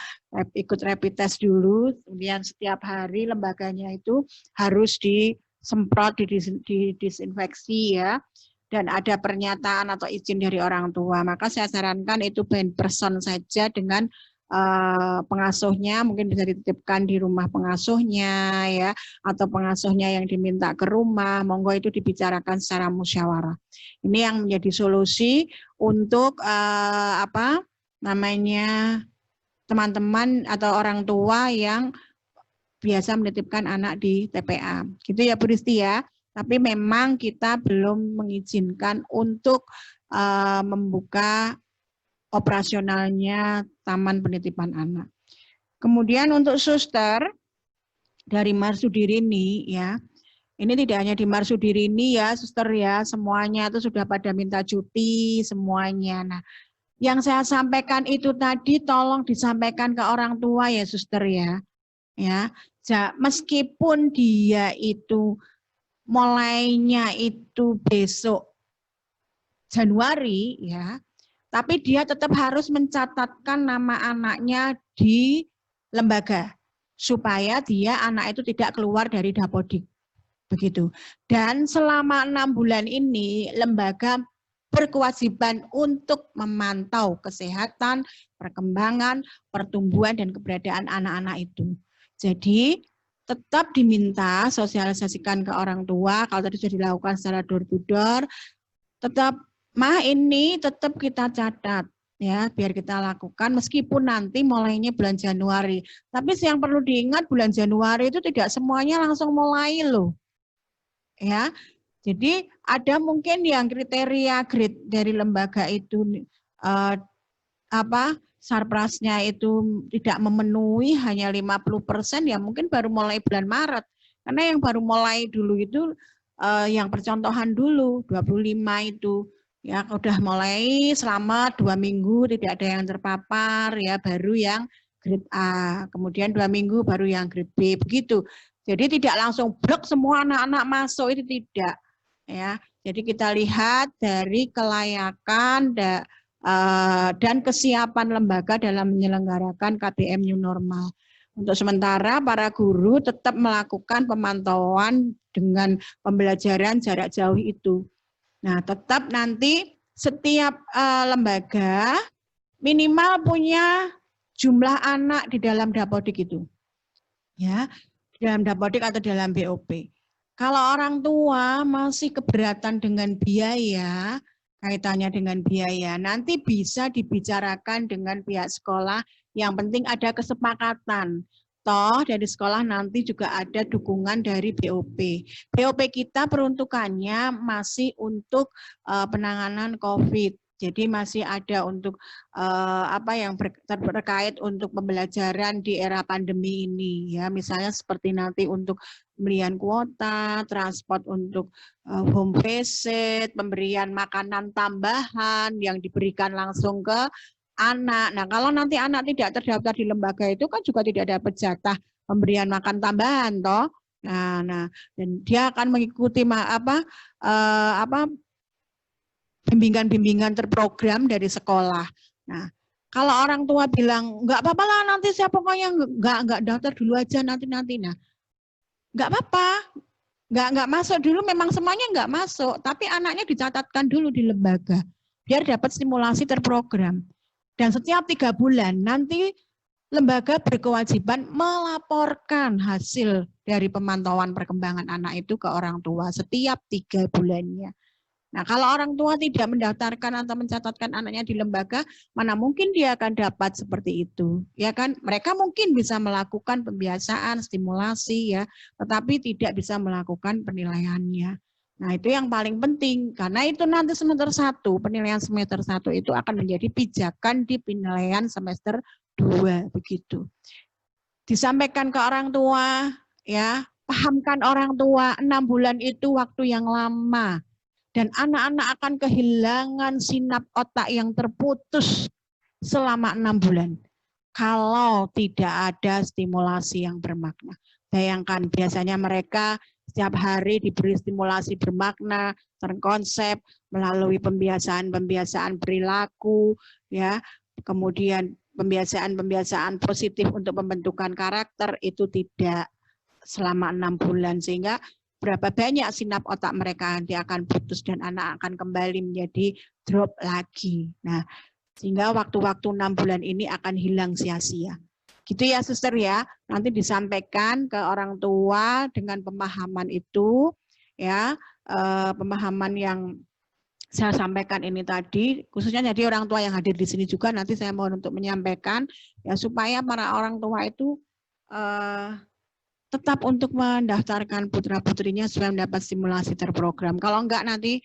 ikut rapid test dulu. Kemudian setiap hari lembaganya itu harus disemprot, didisinfeksi, ya, dan ada pernyataan atau izin dari orang tua. Maka saya sarankan itu blind person saja dengan pengasuhnya, mungkin bisa dititipkan di rumah pengasuhnya, ya, atau pengasuhnya yang diminta ke rumah, monggo itu dibicarakan secara musyawarah. Ini yang menjadi solusi untuk teman-teman atau orang tua yang biasa menitipkan anak di TPA. Gitu ya Bu Risti ya. Tapi memang kita belum mengizinkan untuk membuka operasionalnya taman penitipan anak. Kemudian untuk suster dari Marsudirini, ya, ini tidak hanya di Marsudirini ya suster ya, semuanya itu sudah pada minta cuti semuanya. Nah, yang saya sampaikan itu tadi tolong disampaikan ke orang tua ya suster ya. Ya, meskipun dia itu mulainya itu besok Januari ya, tapi dia tetap harus mencatatkan nama anaknya di lembaga supaya anak itu tidak keluar dari Dapodik. Begitu. Dan selama 6 bulan ini lembaga berkewajiban untuk memantau kesehatan, perkembangan, pertumbuhan, dan keberadaan anak-anak itu. Jadi tetap diminta sosialisasikan ke orang tua, kalau tadi sudah dilakukan secara door to door, tetap ini tetap kita catat ya, biar kita lakukan meskipun nanti mulainya bulan Januari. Tapi yang perlu diingat bulan Januari itu tidak semuanya langsung mulai loh. Ya. Jadi ada mungkin yang kriteria grade dari lembaga itu sarprasnya itu tidak memenuhi hanya 50%, ya mungkin baru mulai bulan Maret. Karena yang baru mulai dulu itu yang percontohan dulu 25 itu ya udah mulai selama 2 minggu tidak ada yang terpapar ya, baru yang grade A, kemudian 2 minggu baru yang grade B, begitu. Jadi tidak langsung blok semua anak-anak masuk, itu tidak ya. Jadi kita lihat dari kelayakan dan kesiapan lembaga dalam menyelenggarakan KBM New Normal. Untuk sementara para guru tetap melakukan pemantauan dengan pembelajaran jarak jauh itu. Nah, tetap nanti setiap lembaga minimal punya jumlah anak di dalam Dapodik itu. Ya, di dalam Dapodik atau dalam BOP. Kalau orang tua masih keberatan dengan biaya, kaitannya dengan biaya, nanti bisa dibicarakan dengan pihak sekolah, yang penting ada kesepakatan. Toh dari sekolah nanti juga ada dukungan dari BOP. BOP kita peruntukannya masih untuk penanganan COVID. Jadi masih ada untuk yang terkait untuk pembelajaran di era pandemi ini ya, misalnya seperti nanti untuk pemberian kuota, transport untuk home visit, pemberian makanan tambahan yang diberikan langsung ke anak. Nah, kalau nanti anak tidak terdaftar di lembaga itu kan juga tidak dapat jatah pemberian makan tambahan toh. Nah, dan dia akan mengikuti bimbingan-bimbingan terprogram dari sekolah. Nah, kalau orang tua bilang nggak apa-apa lah nanti saya pokoknya nggak daftar dulu aja nanti. Nah, nggak apa-apa, nggak masuk dulu, memang semuanya nggak masuk, tapi anaknya dicatatkan dulu di lembaga biar dapat stimulasi terprogram. Dan setiap 3 bulan nanti lembaga berkewajiban melaporkan hasil dari pemantauan perkembangan anak itu ke orang tua setiap 3 bulannya. Nah, kalau orang tua tidak mendaftarkan atau mencatatkan anaknya di lembaga, mana mungkin dia akan dapat seperti itu, ya kan? Mereka mungkin bisa melakukan pembiasaan, stimulasi ya, tetapi tidak bisa melakukan penilaiannya. Nah, itu yang paling penting, karena itu nanti semester 1, penilaian semester 1 itu akan menjadi pijakan di penilaian semester 2, begitu. Disampaikan ke orang tua, ya, pahamkan orang tua, 6 bulan itu waktu yang lama. Dan anak-anak akan kehilangan sinap otak yang terputus selama 6 bulan. Kalau tidak ada stimulasi yang bermakna. Bayangkan biasanya mereka setiap hari diberi stimulasi bermakna, terkonsep melalui pembiasaan-pembiasaan perilaku, ya, kemudian pembiasaan-pembiasaan positif untuk pembentukan karakter itu tidak selama 6 bulan, sehingga berapa banyak sinap otak mereka nanti akan putus dan anak akan kembali menjadi drop lagi. Nah, sehingga waktu-waktu 6 bulan ini akan hilang sia-sia. Gitu ya, suster ya. Nanti disampaikan ke orang tua dengan pemahaman itu, ya, pemahaman yang saya sampaikan ini tadi, khususnya jadi orang tua yang hadir di sini juga nanti saya mohon untuk menyampaikan, ya, supaya para orang tua itu tetap untuk mendaftarkan putra-putrinya supaya mendapat stimulasi terprogram. Kalau enggak nanti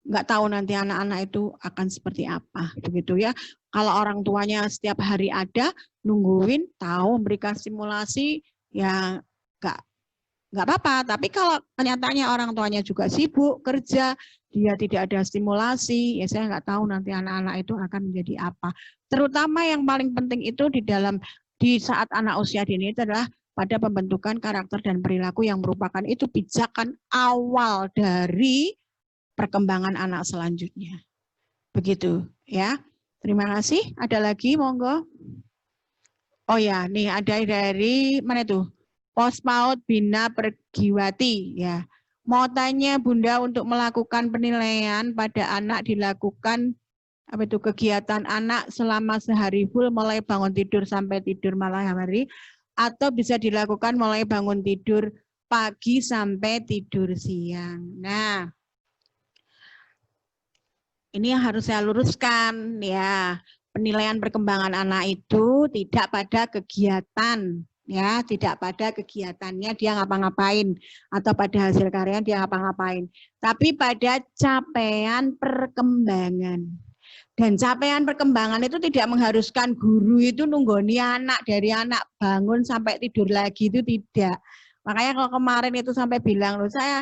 nggak tahu nanti anak-anak itu akan seperti apa, begitu ya. Kalau orang tuanya setiap hari ada, nungguin, tahu memberikan stimulasi, ya nggak apa-apa. Tapi kalau kenyataannya orang tuanya juga sibuk kerja, dia tidak ada stimulasi, ya saya nggak tahu nanti anak-anak itu akan menjadi apa. Terutama yang paling penting itu di saat anak usia dini itu adalah pada pembentukan karakter dan perilaku yang merupakan itu pijakan awal dari perkembangan anak selanjutnya. Begitu ya. Terima kasih. Ada lagi, monggo. Oh ya, nih ada dari mana itu? Pospaud Bina Pergiwati ya. Mau tanya Bunda, untuk melakukan penilaian pada anak dilakukan apa itu kegiatan anak selama sehari full mulai bangun tidur sampai tidur malam hari, atau bisa dilakukan mulai bangun tidur pagi sampai tidur siang. Nah, ini yang harus saya luruskan ya, penilaian perkembangan anak itu tidak pada kegiatan ya, tidak pada kegiatannya dia ngapa-ngapain atau pada hasil karyanya dia ngapa-ngapain, tapi pada capaian perkembangan. Dan capaian perkembangan itu tidak mengharuskan guru itu nunggoni anak dari anak bangun sampai tidur lagi, itu tidak. Makanya kalau kemarin itu sampai bilang, loh saya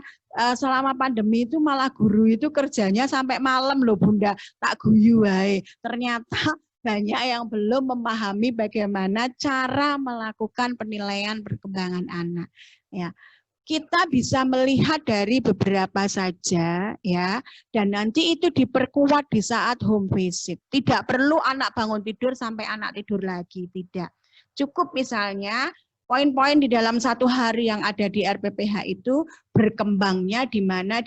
selama pandemi itu malah guru itu kerjanya sampai malam loh Bunda, tak guyu wae. Ternyata banyak yang belum memahami bagaimana cara melakukan penilaian perkembangan anak. Ya, kita bisa melihat dari beberapa saja ya, dan nanti itu diperkuat di saat home visit. Tidak perlu anak bangun tidur sampai anak tidur lagi, tidak. Cukup misalnya poin-poin di dalam satu hari yang ada di RPPH itu berkembangnya di mana,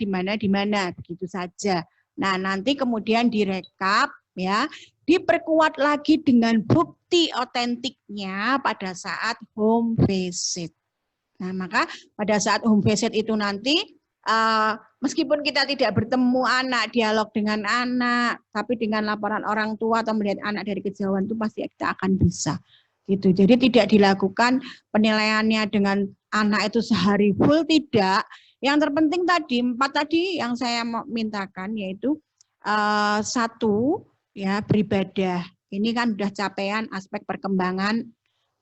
begitu saja. Nah, nanti kemudian direkap ya, diperkuat lagi dengan bukti otentiknya pada saat home visit. Nah, maka pada saat home visit itu nanti meskipun kita tidak bertemu anak, dialog dengan anak, tapi dengan laporan orang tua atau melihat anak dari kejauhan itu pasti kita akan bisa. Gitu. Jadi tidak dilakukan penilaiannya dengan anak itu sehari full, tidak. Yang terpenting tadi 4 tadi yang saya mintakan, yaitu 1 ya, beribadah. Ini kan sudah capaian aspek perkembangan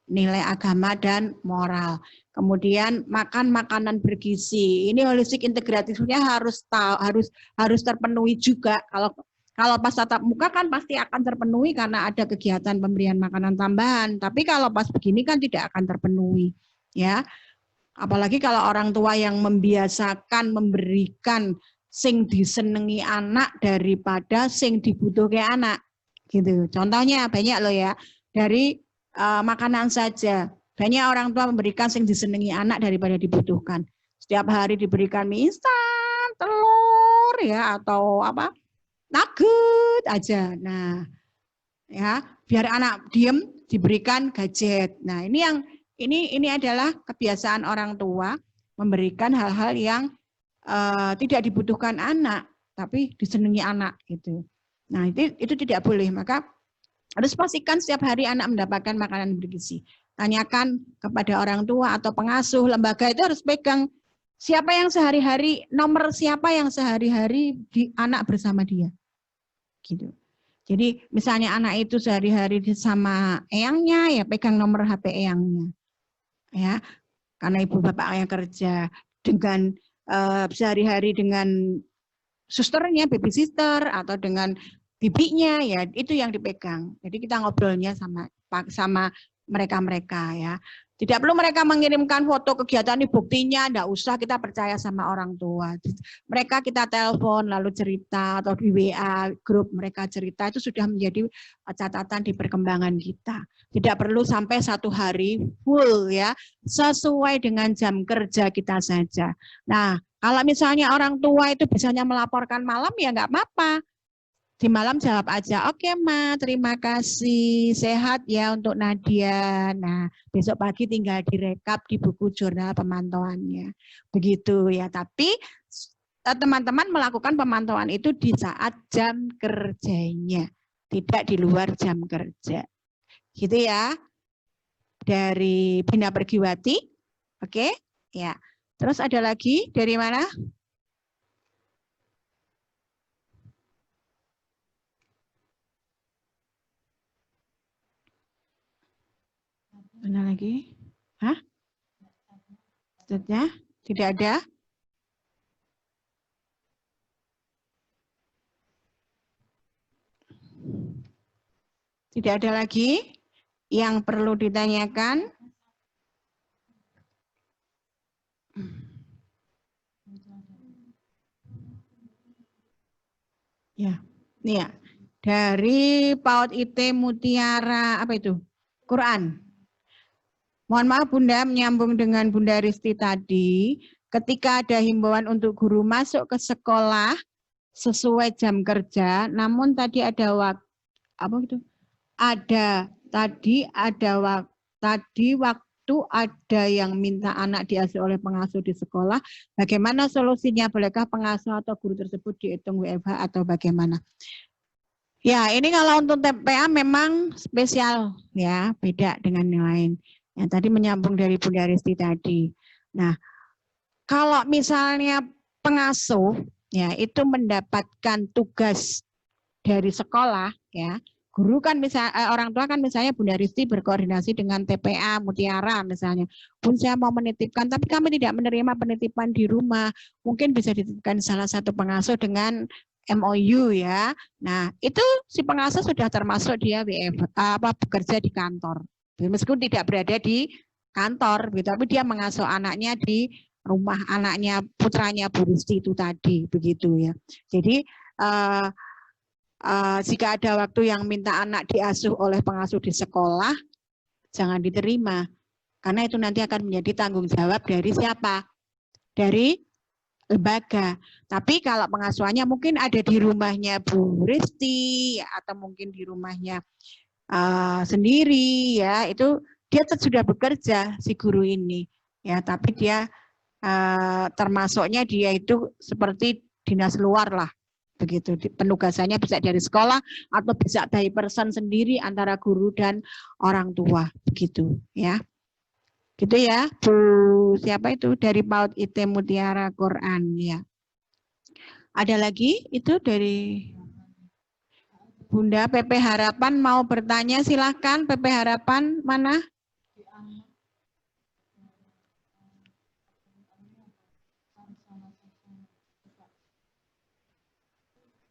nilai agama dan moral. Kemudian makan makanan bergizi. Ini holistik integratifnya harus terpenuhi juga. Kalau pas tatap muka kan pasti akan terpenuhi karena ada kegiatan pemberian makanan tambahan. Tapi kalau pas begini kan tidak akan terpenuhi, ya. Apalagi kalau orang tua yang membiasakan memberikan sing disenengi anak daripada sing dibutuhkan anak, gitu. Contohnya banyak loh ya, dari makanan saja. Banyak orang tua memberikan sing disenengi anak daripada dibutuhkan. Setiap hari diberikan mie instan, telur ya, atau apa? Nugget aja. Nah, ya, biar anak diem diberikan gadget. Nah, ini adalah kebiasaan orang tua memberikan hal-hal yang tidak dibutuhkan anak, tapi disenangi anak gitu. Nah, itu tidak boleh. Maka harus pastikan setiap hari anak mendapatkan makanan bergizi. Tanyakan kepada orang tua atau pengasuh lembaga itu harus pegang siapa yang sehari-hari, nomor siapa yang sehari-hari anak bersama dia. Gitu. Jadi misalnya anak itu sehari-hari sama eyangnya, ya pegang nomor HP eyangnya. Ya. karena ibu bapaknya kerja, dengan sehari-hari dengan susternya, babysitter, atau dengan bibinya, ya itu yang dipegang. Jadi kita ngobrolnya sama mereka-mereka ya. Tidak perlu mereka mengirimkan foto kegiatan ini, buktinya enggak usah, kita percaya sama orang tua. Mereka kita telepon lalu cerita, atau di WA grup mereka cerita, itu sudah menjadi catatan di perkembangan kita. Tidak perlu sampai 1 hari full ya, sesuai dengan jam kerja kita saja. Nah, kalau misalnya orang tua itu biasanya melaporkan malam, ya enggak apa-apa. Di malam jawab aja, oke Ma, terima kasih, sehat ya untuk Nadia. Nah, besok pagi tinggal direkap di buku jurnal pemantauannya. Begitu ya, tapi teman-teman melakukan pemantauan itu di saat jam kerjanya, tidak di luar jam kerja. Gitu ya, dari Bina Pergiwati, oke? Ya, terus ada lagi dari mana? Mana lagi? Hah? Selanjutnya? Tidak ada? Tidak ada lagi yang perlu ditanyakan? Ya, nih ya. Dari PAUD IT Mutiara, apa itu? Quran. Mohon maaf Bunda, menyambung dengan Bunda Risti tadi, ketika ada himbauan untuk guru masuk ke sekolah sesuai jam kerja, namun tadi ada waktu, apa itu? Waktu ada yang minta anak diasuh oleh pengasuh di sekolah, bagaimana solusinya? Bolehkah pengasuh atau guru tersebut dihitung WFH atau bagaimana? Ya, ini kalau untuk TPA memang spesial ya, beda dengan yang lain. Yang tadi menyambung dari Bunda Risti tadi. Nah, kalau misalnya pengasuh ya itu mendapatkan tugas dari sekolah ya, guru kan orang tua kan misalnya Bunda Risti berkoordinasi dengan TPA Mutiara misalnya. Bun saya mau menitipkan tapi kami tidak menerima penitipan di rumah. Mungkin bisa dititipkan salah satu pengasuh dengan MOU ya. Nah, itu si pengasuh sudah termasuk dia bekerja di kantor. Meskipun tidak berada di kantor, gitu, tapi dia mengasuh anaknya di rumah anaknya, putranya Bu Risti itu tadi, begitu ya. Jadi jika ada waktu yang minta anak diasuh oleh pengasuh di sekolah, jangan diterima, karena itu nanti akan menjadi tanggung jawab dari siapa? Dari lembaga. Tapi kalau pengasuhannya mungkin ada di rumahnya Bu Risti atau mungkin di rumahnya sendiri ya, itu dia sudah bekerja si guru ini ya, tapi dia termasuknya dia itu seperti dinas luar lah begitu, penugasannya bisa dari sekolah atau bisa dari person sendiri antara guru dan orang tua begitu ya. Gitu ya Bu, siapa itu dari PAUD IT Mutiara Quran ya. Ada lagi itu dari Bunda PP Harapan mau bertanya, silahkan. PP Harapan mana?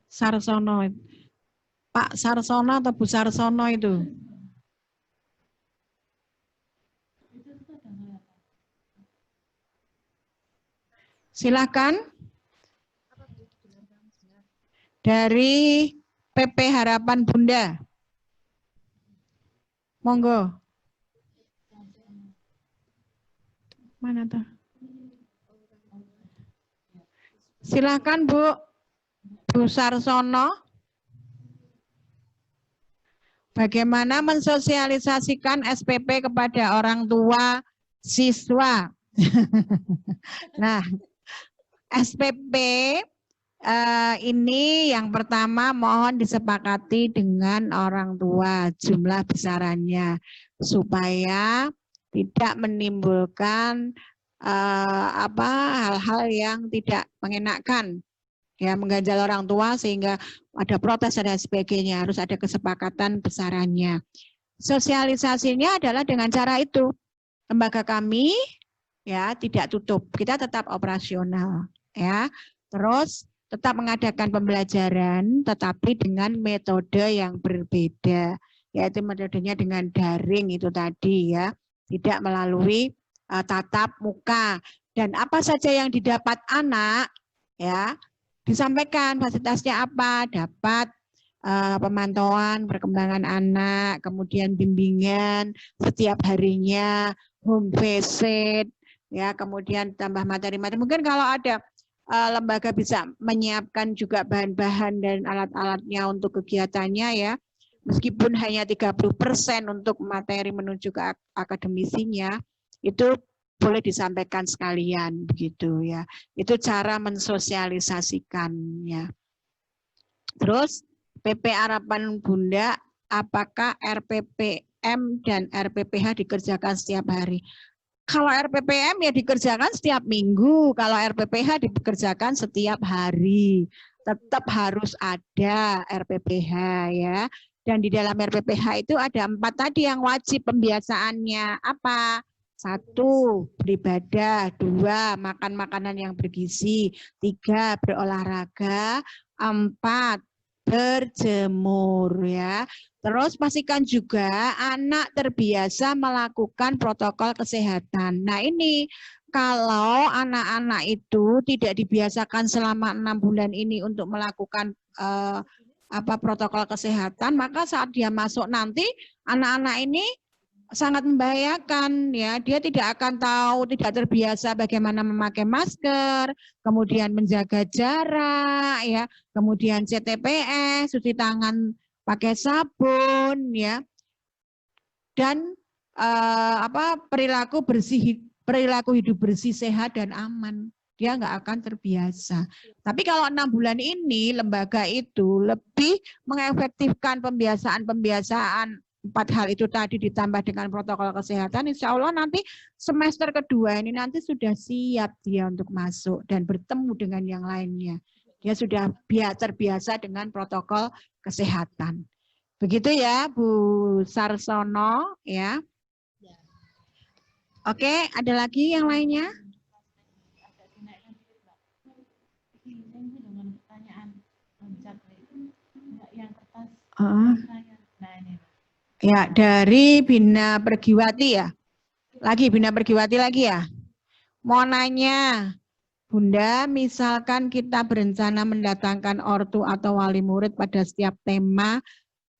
Sarsono. Pak Sarsono atau Bu Sarsono itu? Silahkan. Dari PP Harapan Bunda. Monggo. Mana tuh? Silakan Bu Sarsono. Bagaimana mensosialisasikan SPP kepada orang tua siswa? Nah, SPP ini yang pertama mohon disepakati dengan orang tua jumlah besarannya supaya tidak menimbulkan hal-hal yang tidak mengenakan ya, mengganjal orang tua sehingga ada protes dan sebagainya. Harus ada kesepakatan besarannya. Sosialisasinya adalah dengan cara itu. Lembaga kami ya, tidak tutup. Kita tetap operasional, ya. Terus tetap mengadakan pembelajaran, tetapi dengan metode yang berbeda, yaitu metodenya dengan daring itu tadi, ya, tidak melalui tatap muka. Dan apa saja yang didapat anak, ya, disampaikan fasilitasnya apa, dapat pemantauan perkembangan anak, kemudian bimbingan setiap harinya, home visit, ya, kemudian tambah materi-materi. Mungkin kalau ada lembaga bisa menyiapkan juga bahan-bahan dan alat-alatnya untuk kegiatannya, ya, meskipun hanya 30% untuk materi menuju ke akademisinya, itu boleh disampaikan sekalian begitu, ya. Itu cara mensosialisasikannya. Terus PP Harapan Bunda, apakah RPPM dan RPPH dikerjakan setiap hari? Kalau RPPM ya dikerjakan setiap minggu, kalau RPPH dikerjakan setiap hari. Tetap harus ada RPPH, ya. Dan di dalam RPPH itu ada 4 tadi yang wajib pembiasaannya. Apa? 1, beribadah. 2, makan makanan yang bergizi. 3, berolahraga. 4, berjemur, ya. Terus pastikan juga anak terbiasa melakukan protokol kesehatan. Nah, ini kalau anak-anak itu tidak dibiasakan selama 6 bulan ini untuk melakukan protokol kesehatan, maka saat dia masuk nanti anak-anak ini sangat membahayakan, ya. Dia tidak akan tahu, tidak terbiasa bagaimana memakai masker, kemudian menjaga jarak, ya, kemudian CTPS, cuci tangan pakai sabun, ya, dan perilaku hidup bersih, sehat dan aman. Dia nggak akan terbiasa. Tapi kalau 6 bulan ini lembaga itu lebih mengefektifkan pembiasaan 4 hal itu tadi ditambah dengan protokol kesehatan, insya Allah nanti semester kedua ini nanti sudah siap dia untuk masuk dan bertemu dengan yang lainnya. Dia sudah terbiasa dengan protokol kesehatan. Begitu ya Bu Sarsono, ya. Oke, ada lagi yang lainnya? Ya, dari Bina Pergiwati, ya. Bina Pergiwati lagi, ya. Mau nanya, Bunda, misalkan kita berencana mendatangkan ortu atau wali murid pada setiap tema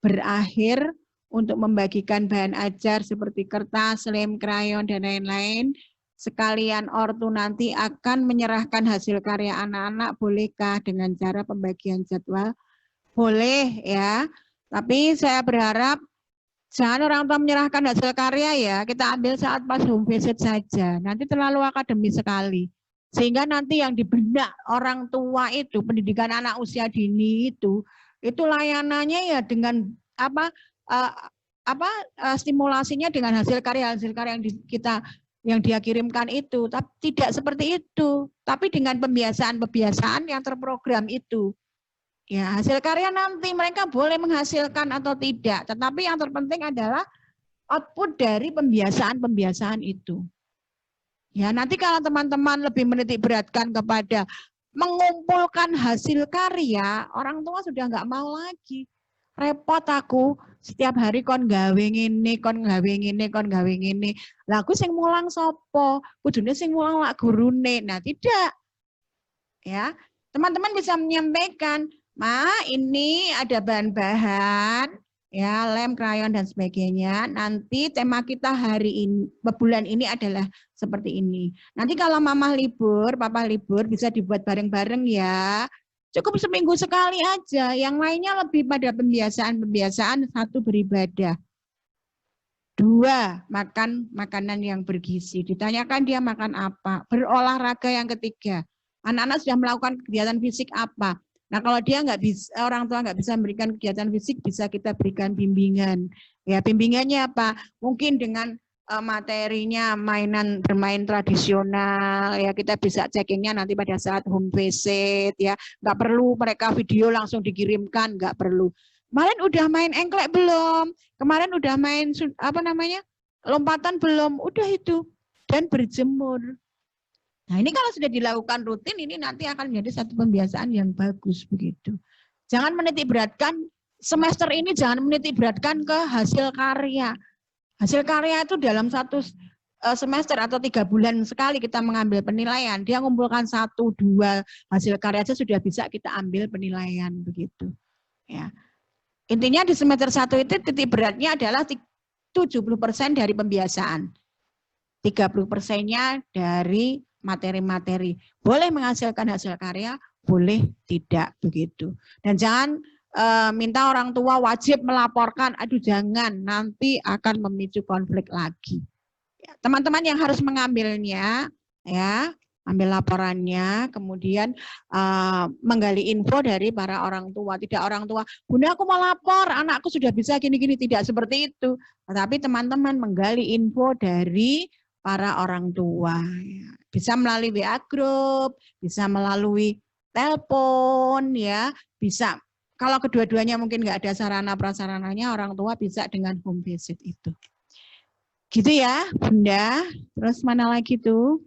berakhir untuk membagikan bahan ajar seperti kertas, lem, krayon, dan lain-lain. Sekalian ortu nanti akan menyerahkan hasil karya anak-anak, bolehkah dengan cara pembagian jadwal? Boleh, ya. Tapi saya berharap jangan orang tua menyerahkan hasil karya, ya. Kita ambil saat pas home visit saja. Nanti terlalu akademis sekali. Sehingga nanti yang di benak orang tua itu, pendidikan anak usia dini itu layanannya ya dengan stimulasinya dengan hasil karya yang dia kirimkan itu. Tapi tidak seperti itu. Tapi dengan pembiasaan yang terprogram itu. Ya, hasil karya nanti mereka boleh menghasilkan atau tidak, tetapi yang terpenting adalah output dari pembiasaan itu. Ya, nanti kalau teman-teman lebih menitik beratkan kepada mengumpulkan hasil karya, orang tua sudah nggak mau lagi. Repot aku, setiap hari kon gawe ngene, kon gawe ngene, kon gawe ngene. Lah aku sing mulang sopo? Kudune sing mulang lak gurune. Nah, tidak. Ya, teman-teman bisa menyampaikan, Ma, ini ada bahan-bahan, ya, lem, krayon, dan sebagainya. Nanti tema kita hari ini, bulan ini adalah seperti ini. Nanti kalau mama libur, papa libur, bisa dibuat bareng-bareng, ya. Cukup seminggu sekali aja. Yang lainnya lebih pada pembiasaan. 1, beribadah. 2, makan makanan yang bergizi. Ditanyakan dia makan apa. Berolahraga yang ketiga. Anak-anak sudah melakukan kegiatan fisik apa. Nah, kalau dia nggak bisa, orang tua nggak bisa memberikan kegiatan fisik, bisa kita berikan bimbingan. Ya, bimbingannya apa? Mungkin dengan materinya bermain tradisional, ya kita bisa checkingnya nanti pada saat home visit, ya. Nggak perlu mereka video langsung dikirimkan, nggak perlu. Kemarin udah main engklek belum? Kemarin udah main lompatan belum? Udah itu. dan berjemur. Nah, ini kalau sudah dilakukan rutin, ini nanti akan menjadi satu pembiasaan yang bagus begitu. Jangan menitik beratkan semester ini, jangan menitik beratkan ke hasil karya. Hasil karya itu dalam satu semester atau 3 bulan sekali kita mengambil penilaian. Dia mengumpulkan 1, 2 hasil karya saja sudah bisa kita ambil penilaian begitu. Ya. Intinya di semester 1 itu titik beratnya adalah 70% dari pembiasaan. 30%-nya dari materi-materi. Boleh menghasilkan hasil karya, boleh tidak begitu. Dan jangan minta orang tua wajib melaporkan, aduh jangan, nanti akan memicu konflik lagi. Teman-teman yang harus mengambilnya, ya, ambil laporannya, kemudian menggali info dari para orang tua. Tidak orang tua, Bunda aku mau lapor, anakku sudah bisa gini-gini, tidak seperti itu. Tetapi teman-teman menggali info dari para orang tua. Bisa melalui WA group, bisa melalui telepon, ya, bisa. Kalau kedua-duanya mungkin nggak ada sarana prasarananya, orang tua bisa dengan home visit itu. Gitu ya, Bunda. Terus mana lagi tuh?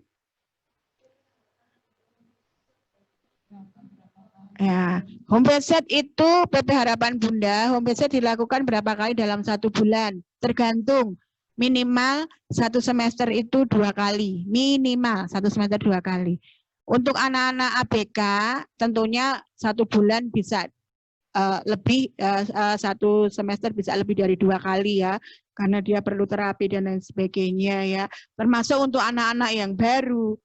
Ya, home visit itu PP Harapan Bunda, home visit dilakukan berapa kali dalam 1 bulan? Tergantung. Minimal 1 semester itu 2 kali. Minimal 1 semester 2 kali. Untuk anak-anak ABK tentunya 1 bulan bisa lebih 1 semester bisa lebih dari 2 kali ya, karena dia perlu terapi dan lain sebagainya ya. Termasuk untuk anak-anak yang baru,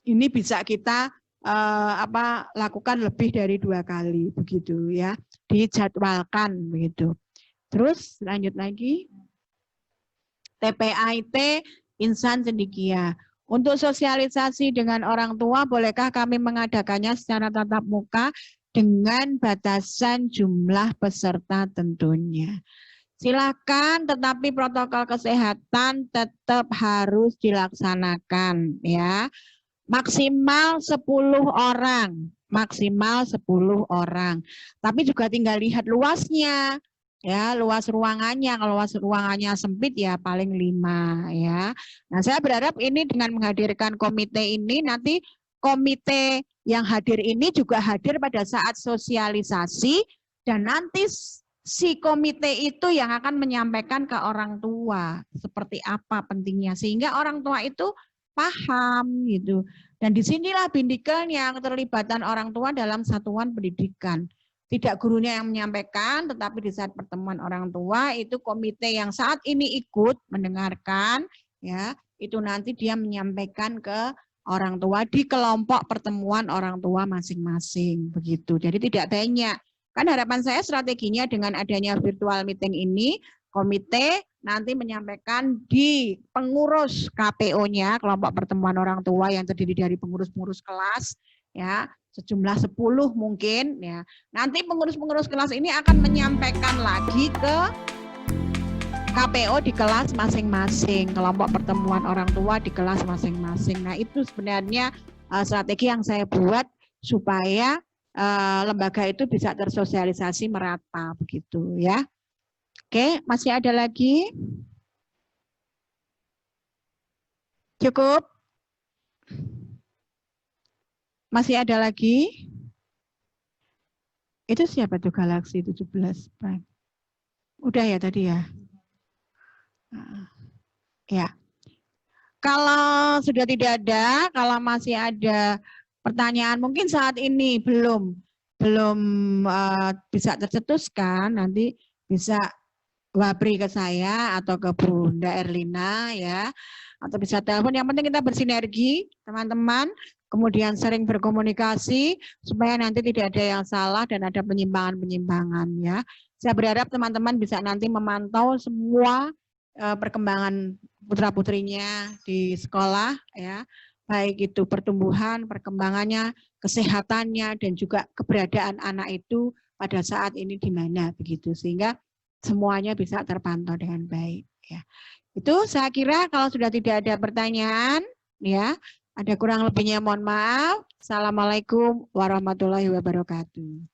ini bisa kita lakukan lebih dari 2 kali begitu ya, dijadwalkan begitu. Terus lanjut lagi, TPAIT Insan Cendekia. Untuk sosialisasi dengan orang tua, bolehkah kami mengadakannya secara tatap muka dengan batasan jumlah peserta tentunya. Silakan, tetapi protokol kesehatan tetap harus dilaksanakan ya. Maksimal 10 orang, maksimal 10 orang. Tapi juga tinggal lihat luasnya. Ya, luas ruangannya, kalau luas ruangannya sempit ya paling 5 ya. Nah, saya berharap ini dengan menghadirkan komite ini, nanti komite yang hadir ini juga hadir pada saat sosialisasi, dan nanti si komite itu yang akan menyampaikan ke orang tua seperti apa pentingnya, sehingga orang tua itu paham gitu. Dan disinilah bindikelnya, keterlibatan orang tua dalam satuan pendidikan. Tidak gurunya yang menyampaikan, tetapi di saat pertemuan orang tua itu komite yang saat ini ikut mendengarkan, ya, itu nanti dia menyampaikan ke orang tua di kelompok pertemuan orang tua masing-masing begitu. Jadi tidak banyak. Kan harapan saya strateginya dengan adanya virtual meeting ini, komite nanti menyampaikan di pengurus KPO-nya, kelompok pertemuan orang tua yang terdiri dari pengurus-pengurus kelas, ya, sejumlah 10 mungkin ya. Nanti pengurus-pengurus kelas ini akan menyampaikan lagi ke KPO di kelas masing-masing, kelompok pertemuan orang tua di kelas masing-masing. Nah, itu sebenarnya strategi yang saya buat supaya lembaga itu bisa tersosialisasi merata begitu ya. Oke, masih ada lagi? Cukup? Masih ada lagi? Itu siapa tuh Galaxy 17 Prime? Udah ya tadi ya? Ya. Kalau sudah tidak ada, kalau masih ada pertanyaan mungkin saat ini belum bisa tercetuskan, nanti bisa wabri ke saya atau ke Bunda Erlina ya, atau bisa telepon. Yang penting kita bersinergi teman-teman, kemudian sering berkomunikasi supaya nanti tidak ada yang salah dan ada penyimpangan-penyimpangan ya. Saya berharap teman-teman bisa nanti memantau semua perkembangan putra-putrinya di sekolah ya, baik itu pertumbuhan, perkembangannya, kesehatannya, dan juga keberadaan anak itu pada saat ini di mana begitu, sehingga semuanya bisa terpantau dengan baik ya. Itu saya kira kalau sudah tidak ada pertanyaan ya, ada kurang lebihnya mohon maaf. Assalamualaikum warahmatullahi wabarakatuh.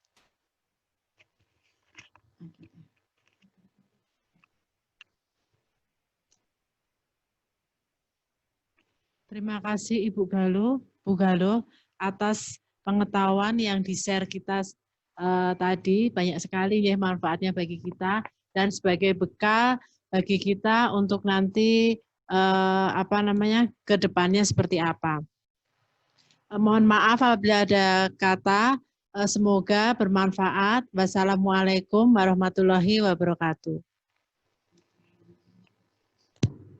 Terima kasih Ibu Galuh, Bu Galuh, atas pengetahuan yang di-share kita tadi. Banyak sekali ya manfaatnya bagi kita dan sebagai bekal bagi kita untuk nanti ke depannya seperti apa. Mohon maaf apabila ada kata, semoga bermanfaat. Wassalamualaikum warahmatullahi wabarakatuh.